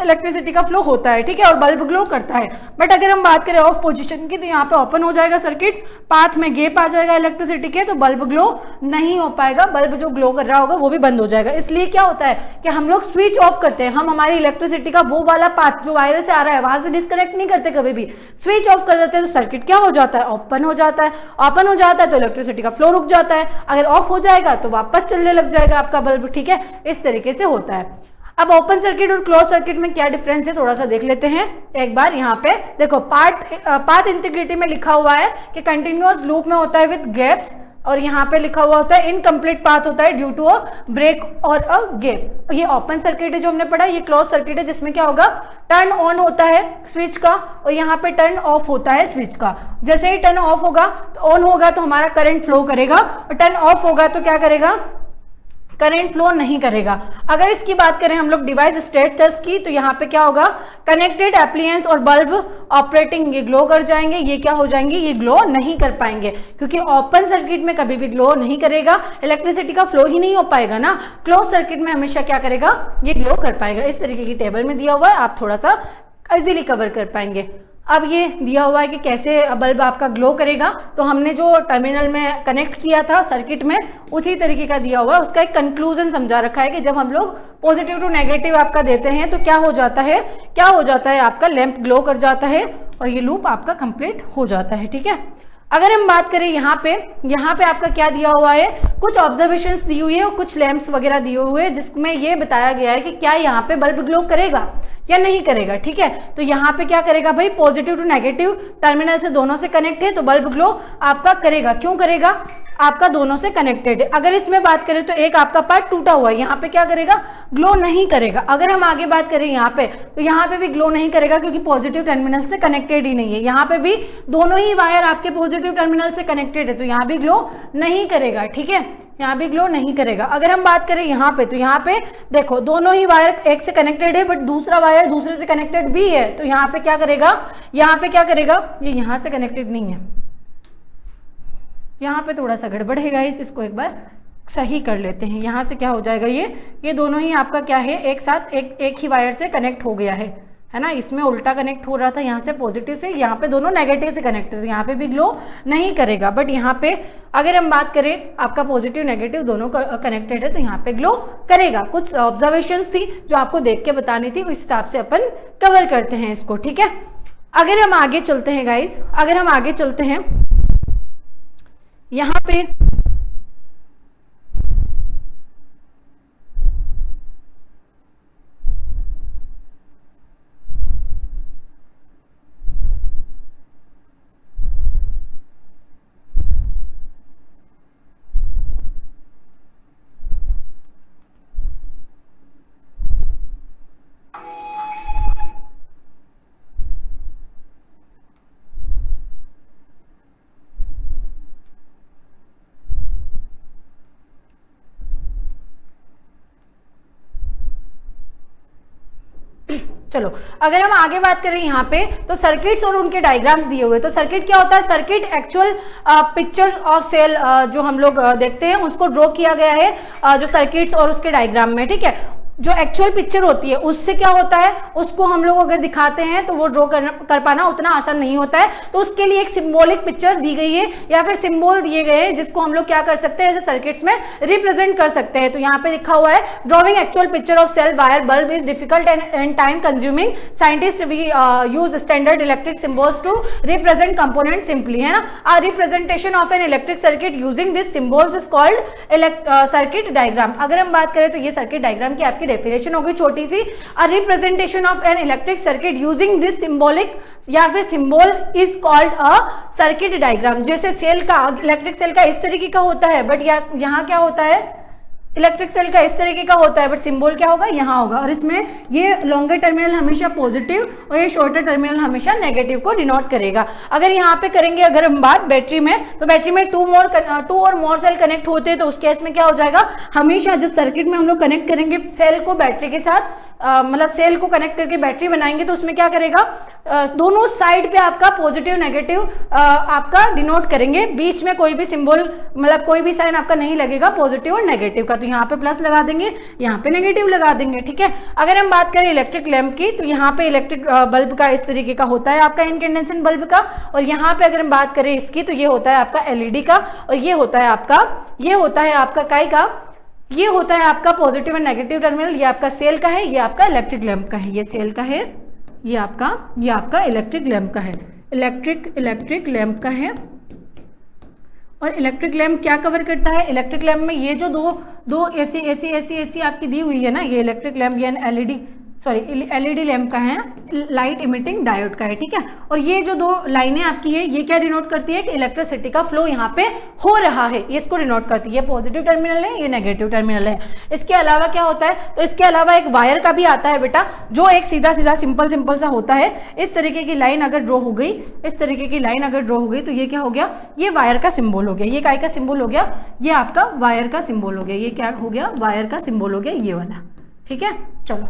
इलेक्ट्रिसिटी का फ्लो होता है, ठीक है, और बल्ब ग्लो करता है। बट अगर हम बात करें ऑफ पोजीशन की तो यहाँ पे ओपन हो जाएगा सर्किट, पाथ में गैप आ जाएगा इलेक्ट्रिसिटी के, तो बल्ब ग्लो नहीं हो पाएगा, बल्ब जो ग्लो कर रहा होगा वो भी बंद हो जाएगा। इसलिए क्या होता है कि हम लोग स्विच ऑफ करते हैं, हम हमारी इलेक्ट्रिसिटी का वो वाला पाथ जो वायर से आ रहा है वहां से डिस्कनेक्ट नहीं करते, कभी भी स्विच ऑफ कर देते हैं तो सर्किट क्या हो जाता है, ओपन हो जाता है। ओपन हो जाता है तो इलेक्ट्रिसिटी का फ्लो रुक जाता है, अगर ऑफ हो जाएगा तो वापस चलने लग जाएगा आपका बल्ब, ठीक है। इस तरीके से होता है। अब ओपन सर्किट और क्लोज सर्किट में क्या डिफरेंस है थोड़ा सा देख लेते हैं एक बार। यहाँ पे देखो पाथ इंटीग्रिटी में लिखा हुआ है कि कंटिन्यूअस लूप में होता है विद गैप्स, और यहाँ पे लिखा हुआ होता है इनकम्प्लीट पाथ होता है ड्यू टू अ ब्रेक और अ गैप। ये ओपन सर्किट है जो हमने पढ़ा, ये क्लोज सर्किट है जिसमें क्या होगा, टर्न ऑन होता है स्विच का और यहाँ पे टर्न ऑफ होता है स्विच का। जैसे ही टर्न ऑफ होगा तो ऑन होगा तो हमारा करंट फ्लो करेगा, और टर्न ऑफ होगा तो क्या करेगा, करंट फ्लो नहीं करेगा। अगर इसकी बात करें हम लोग डिवाइस स्टेटस की, तो यहाँ पे क्या होगा, कनेक्टेड एप्लियंस और बल्ब ऑपरेटिंग, ये ग्लो कर जाएंगे, ये क्या हो जाएंगे, ये ग्लो नहीं कर पाएंगे, क्योंकि ओपन सर्किट में कभी भी ग्लो नहीं करेगा, इलेक्ट्रिसिटी का फ्लो ही नहीं हो पाएगा ना। क्लोज सर्किट में हमेशा क्या करेगा, ये ग्लो कर पाएगा। इस तरीके की टेबल में दिया हुआ है, आप थोड़ा सा इजीली कवर कर पाएंगे। अब ये दिया हुआ है कि कैसे बल्ब आपका ग्लो करेगा, तो हमने जो टर्मिनल में कनेक्ट किया था सर्किट में उसी तरीके का दिया हुआ है। उसका एक कंक्लूजन समझा रखा है कि जब हम लोग पॉजिटिव टू नेगेटिव आपका देते हैं तो क्या हो जाता है, आपका लैंप ग्लो कर जाता है और ये लूप आपका कंप्लीट हो जाता है, ठीक है। अगर हम बात करें यहाँ पे आपका क्या दिया हुआ है, कुछ ऑब्जर्वेशंस दी हुई है और कुछ लैंप्स वगैरह दिए हुए हैं जिसमें ये बताया गया है कि क्या यहाँ पे बल्ब ग्लो करेगा या नहीं करेगा, ठीक है। तो यहाँ पे क्या करेगा भाई, पॉजिटिव टू नेगेटिव टर्मिनल से दोनों से कनेक्ट है तो बल्ब ग्लो आपका करेगा। क्यों करेगा, आपका दोनों से कनेक्टेड है। अगर इसमें बात करें तो एक आपका पार्ट टूटा हुआ है, यहाँ पे क्या करेगा, ग्लो नहीं करेगा। अगर हम आगे बात करें यहाँ पे, तो यहाँ पे भी ग्लो नहीं करेगा क्योंकि पॉजिटिव टर्मिनल से कनेक्टेड ही नहीं है। यहाँ पे भी दोनों ही वायर आपके पॉजिटिव टर्मिनल से कनेक्टेड है तो यहाँ भी ग्लो नहीं करेगा, ठीक है, यहाँ भी ग्लो नहीं करेगा। अगर हम बात करें यहाँ पे, तो यहाँ पे देखो दोनों ही वायर एक से कनेक्टेड है बट दूसरा वायर दूसरे से कनेक्टेड भी है, तो यहाँ पे क्या करेगा, ये यहाँ से कनेक्टेड नहीं है, यहाँ पे थोड़ा सा गड़बड़ है गाइस, इसको एक बार सही कर लेते हैं। यहाँ से क्या हो जाएगा, ये दोनों ही आपका क्या है, एक साथ एक ही वायर से कनेक्ट हो गया है ना। इसमें उल्टा कनेक्ट हो रहा था, यहाँ से पॉजिटिव से, यहाँ पे दोनों नेगेटिव से कनेक्ट है तो यहाँ पे भी ग्लो नहीं करेगा। बट यहाँ पे अगर हम बात करें आपका पॉजिटिव नेगेटिव दोनों कनेक्टेड है तो यहाँ पे ग्लो करेगा। कुछ ऑब्जर्वेशंस थी जो आपको देख के बतानी थी, उस हिसाब से अपन कवर करते हैं इसको, ठीक है। अगर हम आगे चलते हैं गाइज, यहाँ पे चलो अगर हम आगे बात करें यहाँ पे तो सर्किट्स और उनके डायग्राम्स दिए हुए, तो सर्किट क्या होता है, circuit actual picture of cell जो हम लोग देखते हैं उसको ड्रॉ किया गया है जो सर्किट्स और उसके डायग्राम में, ठीक है। जो एक्चुअल पिक्चर होती है उससे क्या होता है, उसको हम लोग अगर दिखाते हैं तो वो ड्रॉ कर पाना उतना आसान नहीं होता है, तो उसके लिए एक सिंबॉलिक पिक्चर दी गई है या फिर सिंबल दिए गए हैं जिसको हम लोग क्या कर सकते हैं ऐसे सर्किट्स में रिप्रेजेंट कर सकते हैं। तो यहाँ पे लिखा हुआ है drawing actual picture of cell wire bulb is difficult and time consuming, scientist we use standard electric symbols to represent component simply, है ना। A representation of an electric circuit using this symbols is called circuit diagram. अगर हम बात करें तो ये circuit diagram की आपकी डेफिनेशन होगी छोटी सी, a representation of an electric circuit using this symbolic या फिर symbol is called a circuit diagram. जैसे सेल का, इलेक्ट्रिक सेल का इस तरीके का होता है, बट यहाँ क्या होता है, इलेक्ट्रिक सेल का इस तरीके का होता है, बट सिंबल क्या होगा, यहाँ होगा, और इसमें ये लॉन्गर टर्मिनल हमेशा पॉजिटिव और ये शॉर्टर टर्मिनल हमेशा नेगेटिव को डिनोट करेगा। अगर यहाँ पे करेंगे अगर हम बात बैटरी में, तो बैटरी में टू और मोर सेल कनेक्ट होते हैं, तो उस केस में क्या हो जाएगा, हमेशा जब सर्किट में हम लोग कनेक्ट करेंगे सेल को बैटरी के साथ, मतलब सेल को कनेक्ट करके बैटरी बनाएंगे, तो उसमें क्या करेगा, दोनों साइड पे आपका पॉजिटिव नेगेटिव आपका डिनोट करेंगे, बीच में कोई भी सिंबल मतलब कोई भी साइन आपका नहीं लगेगा पॉजिटिव और नेगेटिव का, तो यहाँ पे प्लस लगा देंगे, यहाँ पे नेगेटिव लगा देंगे, ठीक है। अगर हम बात करें इलेक्ट्रिक लैंप की, तो यहाँ पे इलेक्ट्रिक बल्ब का इस तरीके का होता है आपका इनकैंडेसेंट बल्ब का, और यहाँ पे अगर हम बात करें इसकी तो ये होता है आपका एलईडी का, और ये होता है आपका काय का, ये होता है आपका पॉजिटिव एंड नेगेटिव टर्मिनल, ये आपका सेल का है, ये आपका इलेक्ट्रिक लैंप का है, ये सेल का है, ये आपका इलेक्ट्रिक लैंप का है, इलेक्ट्रिक लैंप का है। और इलेक्ट्रिक लैंप क्या कवर करता है, इलेक्ट्रिक लैंप में ये जो दो ऐसी आपकी दी हुई है ना, ये इलेक्ट्रिक लैंप ये एलईडी लैंप का है, लाइट इमिटिंग डायोड का है, ठीक है। और ये जो दो लाइनें आपकी है ये क्या डिनोट करती है कि इलेक्ट्रिसिटी का फ्लो यहाँ पे हो रहा है, ये इसको डिनोट करती है, ये पॉजिटिव टर्मिनल है, ये नेगेटिव टर्मिनल है। इसके अलावा क्या होता है, तो इसके अलावा एक वायर का भी आता है बेटा, जो एक सीधा सिंपल सा होता है। इस तरीके की लाइन अगर ड्रॉ हो गई, तो ये क्या हो गया, ये वायर का सिंबल हो गया, ये काय का सिंबल हो गया, ये आपका वायर का सिंबल हो गया, ये क्या हो गया, वायर का सिंबल हो गया, ये वाला, ठीक है। चलो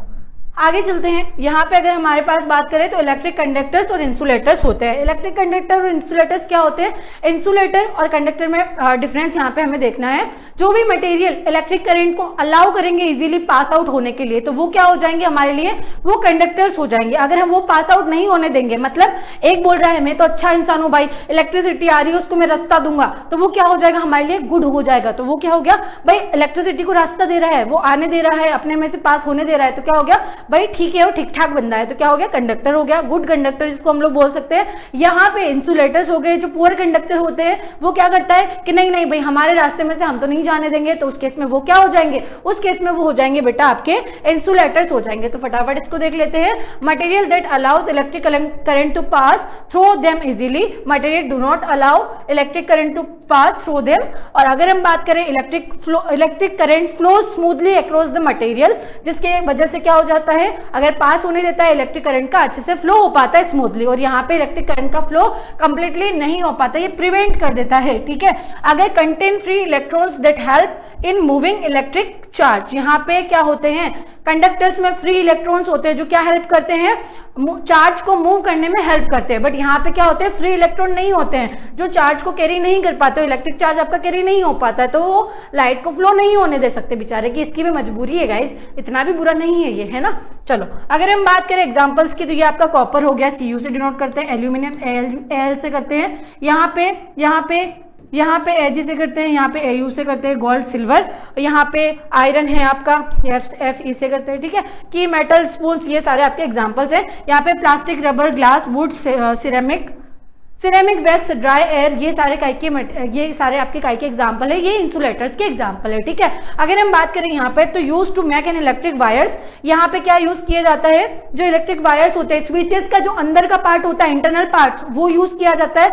आगे चलते हैं। यहाँ पे अगर हमारे पास बात करें तो इलेक्ट्रिक कंडक्टर्स और इंसुलेटर्स होते हैं। इलेक्ट्रिक कंडक्टर और इंसुलेटर्स क्या होते हैं, इंसुलेटर और कंडक्टर में डिफरेंस यहाँ पे हमें देखना है। जो भी मटेरियल इलेक्ट्रिक करंट को अलाउ करेंगे इजीली पास आउट होने के लिए, तो वो क्या हो जाएंगे हमारे लिए, वो कंडक्टर्स हो जाएंगे। अगर हम वो पास आउट नहीं होने देंगे, मतलब एक बोल रहा है मैं तो अच्छा इंसान हूं भाई, इलेक्ट्रिसिटी आ रही है उसको मैं रास्ता दूंगा, तो वो क्या हो जाएगा हमारे लिए, गुड हो जाएगा। तो वो क्या हो गया भाई, इलेक्ट्रिसिटी को रास्ता दे रहा है, वो आने दे रहा है, अपने में से पास होने दे रहा है, तो क्या हो गया भाई, ठीक है वो ठीक ठाक बंदा है, तो क्या हो गया, कंडक्टर हो गया, गुड कंडक्टर जिसको हम लोग बोल सकते हैं। यहाँ पे इंसुलेटर्स हो गए, जो पुअर कंडक्टर होते हैं, वो क्या करता है कि नहीं भाई हमारे रास्ते में से हम तो नहीं जाने देंगे, तो उस केस में वो क्या हो जाएंगे, उस केस में वो हो जाएंगे बेटा आपके इंसुलेटर्स हो जाएंगे। तो फटाफट इसको देख लेते हैं। Material that allows electric current to pass through them easily, material do not allow electric current to pass through them. और अगर हम बात करें electric current flow smoothly across the material, जिसके वजह से क्या हो जाता है, अगर पास होने देता है इलेक्ट्रिक करंट का, अच्छे से फ्लो हो पाता है स्मूथली, और यहाँ पे इलेक्ट्रिक करंट का फ्लो कंप्लीटली नहीं हो पाता, ये प्रिवेंट कर देता है, ठीक है। अगर contain free electrons that help in moving electric charge, यहाँ पे क्या होते हैं, कंडक्टर्स में फ्री इलेक्ट्रॉन्स होते हैं जो क्या हेल्प करते हैं, चार्ज को मूव करने में हेल्प करते हैं। बट यहाँ पे क्या होते हैं, फ्री इलेक्ट्रॉन नहीं होते हैं जो चार्ज को कैरी नहीं कर पाते, इलेक्ट्रिक चार्ज आपका कैरी नहीं हो पाता है, तो वो लाइट को फ्लो नहीं होने दे सकते बेचारे की, इसकी भी मजबूरी है गाइस, इतना भी बुरा नहीं है ये, है ना। चलो अगर हम बात करें एग्जांपल्स की, तो ये आपका कॉपर हो गया, Cu से डिनोट करते हैं, एल्यूमिनियम Al से करते हैं, यहाँ पे Ag से करते हैं, यहाँ पे Au से करते हैं, गोल्ड सिल्वर, यहाँ पे आयरन है आपका Fe से करते हैं, ठीक है। की मेटल स्पून्स, ये सारे आपके एग्जांपल्स हैं। यहाँ पे plastic, rubber, glass, would, ceramic, wax, dry air, ये सारे आपके काय के एग्जांपल है, ये इंसुलेटर्स के एग्जांपल है, ठीक है। अगर हम बात करें यहाँ पे, तो use to make an electric wires, यहाँ पे क्या यूज किया जाता है, जो इलेक्ट्रिक वायर्स होते हैं, स्विचेस का जो अंदर का पार्ट होता है, इंटरनल पार्ट्स, वो यूज किया जाता है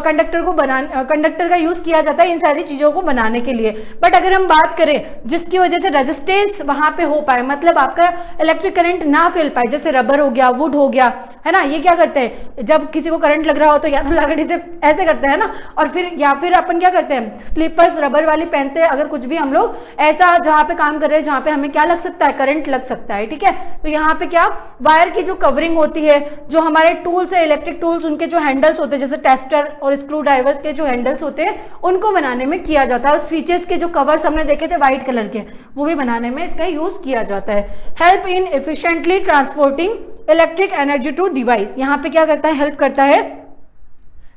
कंडक्टर का यूज किया जाता है इन सारी चीजों को बनाने के लिए। बट अगर हम बात करें जिसकी वजह से रेजिस्टेंस वहां पे हो पाए, मतलब आपका इलेक्ट्रिक करंट ना फैल पाए, जैसे रबर हो गया, वुड हो गया, है ना, ये क्या करते हैं, जब किसी को करंट लग रहा होता तो या तो लकड़ी से ऐसे करते हैं ना, और फिर या फिर अपन क्या करते हैं, स्लीपर्स रबर वाली पहनते हैं, अगर कुछ भी हम लोग ऐसा जहाँ पे काम कर रहे हैं जहाँ पे हमें क्या लग सकता है, करंट लग सकता है, ठीक है। तो यहाँ पे क्या वायर की जो कवरिंग होती है, जो हमारे टूल्स है इलेक्ट्रिक टूल्स, उनके जो हैंडल्स होते हैं जैसे टेस्टर और स्क्रू ड्राइवर्स के जो हैंडल्स होते हैं उनको बनाने में किया जाता है, और स्विचेस के जो कवर्स हमने देखे थे व्हाइट कलर के, वो भी बनाने में इसका यूज किया जाता है। Help in efficiently transporting electric energy to device, यहाँ पे क्या करता है, हेल्प करता है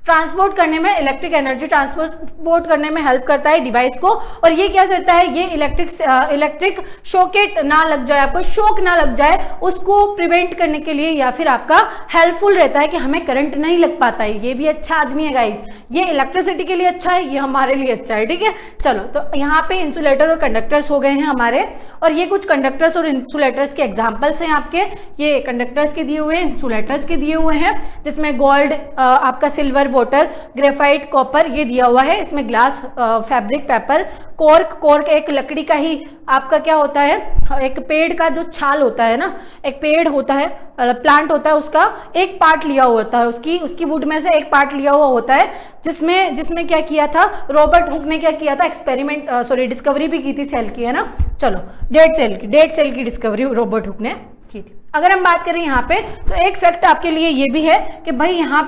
ट्रांसपोर्ट करने में, इलेक्ट्रिक एनर्जी ट्रांसपोर्ट करने में हेल्प करता है डिवाइस को। और ये क्या करता है, ये इलेक्ट्रिक शॉकेट ना लग जाए, आपको शॉक ना लग जाए, उसको प्रिवेंट करने के लिए या फिर आपका हेल्पफुल रहता है कि हमें करंट नहीं लग पाता है। ये भी अच्छा आदमी है गाइस, ये इलेक्ट्रिसिटी के लिए अच्छा है, ये हमारे लिए अच्छा है, ठीक है। चलो, तो यहाँ पे इंसुलेटर और कंडक्टर्स हो गए हैं हमारे, और ये कुछ कंडक्टर्स और इंसुलेटर्स के एग्जाम्पल्स हैं आपके। ये कंडक्टर्स के दिए हुए हैं, इंसुलेटर्स के दिए हुए हैं, जिसमें गोल्ड, आपका सिल्वर, वाटर, ग्रेफाइट, कॉपर ये दिया हुआ है। इसमें ग्लास, फैब्रिक, पेपर, कॉर्क एक लकड़ी का ही आपका क्या होता है, एक पेड़ का जो छाल होता है ना, एक पेड़ होता है, प्लांट होता है, उसका एक पार्ट लिया हुआ होता है, उसकी वुड में से एक पार्ट लिया हुआ होता है, जिसमें क्या किया था, रॉबर्ट हुक ने क्या किया था, डिस्कवरी भी की थी सेल की, है ना। चलो, डेड सेल की डिस्कवरी रॉबर्ट हुक ने की थी। अगर हम बात करें यहाँ पे, तो एक फैक्ट आपके लिए ये भी है कि भाई यहाँ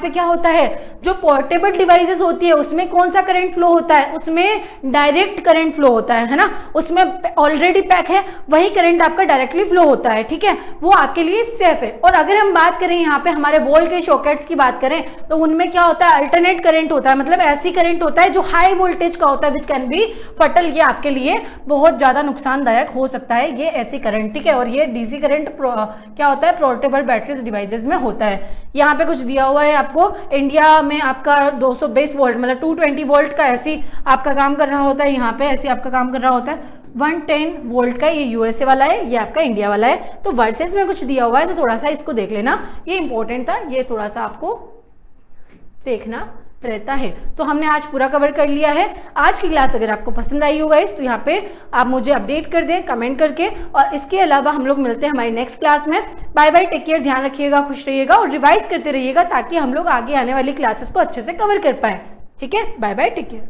पे क्या होता है, जो पोर्टेबल डिवाइसेस होती है उसमें कौन सा करंट फ्लो होता है, उसमें डायरेक्ट करंट फ्लो होता है ना, उसमें ऑलरेडी पैक है, वही करंट आपका डायरेक्टली फ्लो होता है, ठीक है, वो आपके लिए सेफ है। और अगर हम बात करें यहाँ पे हमारे वॉल के सॉकेट्स की बात करें, तो उनमें क्या होता है, अल्टरनेट करंट होता है, मतलब ऐसी करंट होता है जो हाई वोल्टेज का होता है, विच कैन बी फटल, ये आपके लिए बहुत ज्यादा नुकसानदायक हो सकता है, ये ऐसी करंट, ठीक है। और ये डीसी करंट क्या होता है, पोर्टेबल बैटरीज डिवाइसेस में होता है। यहाँ पे कुछ दिया हुआ है आपको, इंडिया में आपका 220 वोल्ट मतलब 220 वोल्ट का ऐसी आपका काम कर रहा होता है, यहाँ पे ऐसे आपका काम कर रहा होता है। 110 वोल्ट का ये यूएसए वाला है, ये आपका इंडिया वाला है। तो वर्सेस में कुछ दिया हुआ है, तो थोड़ा सा इसको देख लेना, ये इंपॉर्टेंट था, ये थोड़ा सा आपको देखना रहता है। तो हमने आज पूरा कवर कर लिया है। आज की क्लास अगर आपको पसंद आई होगा तो यहाँ पे आप मुझे अपडेट कर दें कमेंट करके, और इसके अलावा हम लोग मिलते हैं हमारी नेक्स्ट क्लास में। बाय बाय, टेक केयर, ध्यान रखिएगा, खुश रहिएगा और रिवाइज करते रहिएगा, ताकि हम लोग आगे आने वाली क्लासेस को अच्छे से कवर कर पाए, ठीक है। Bye bye, take care.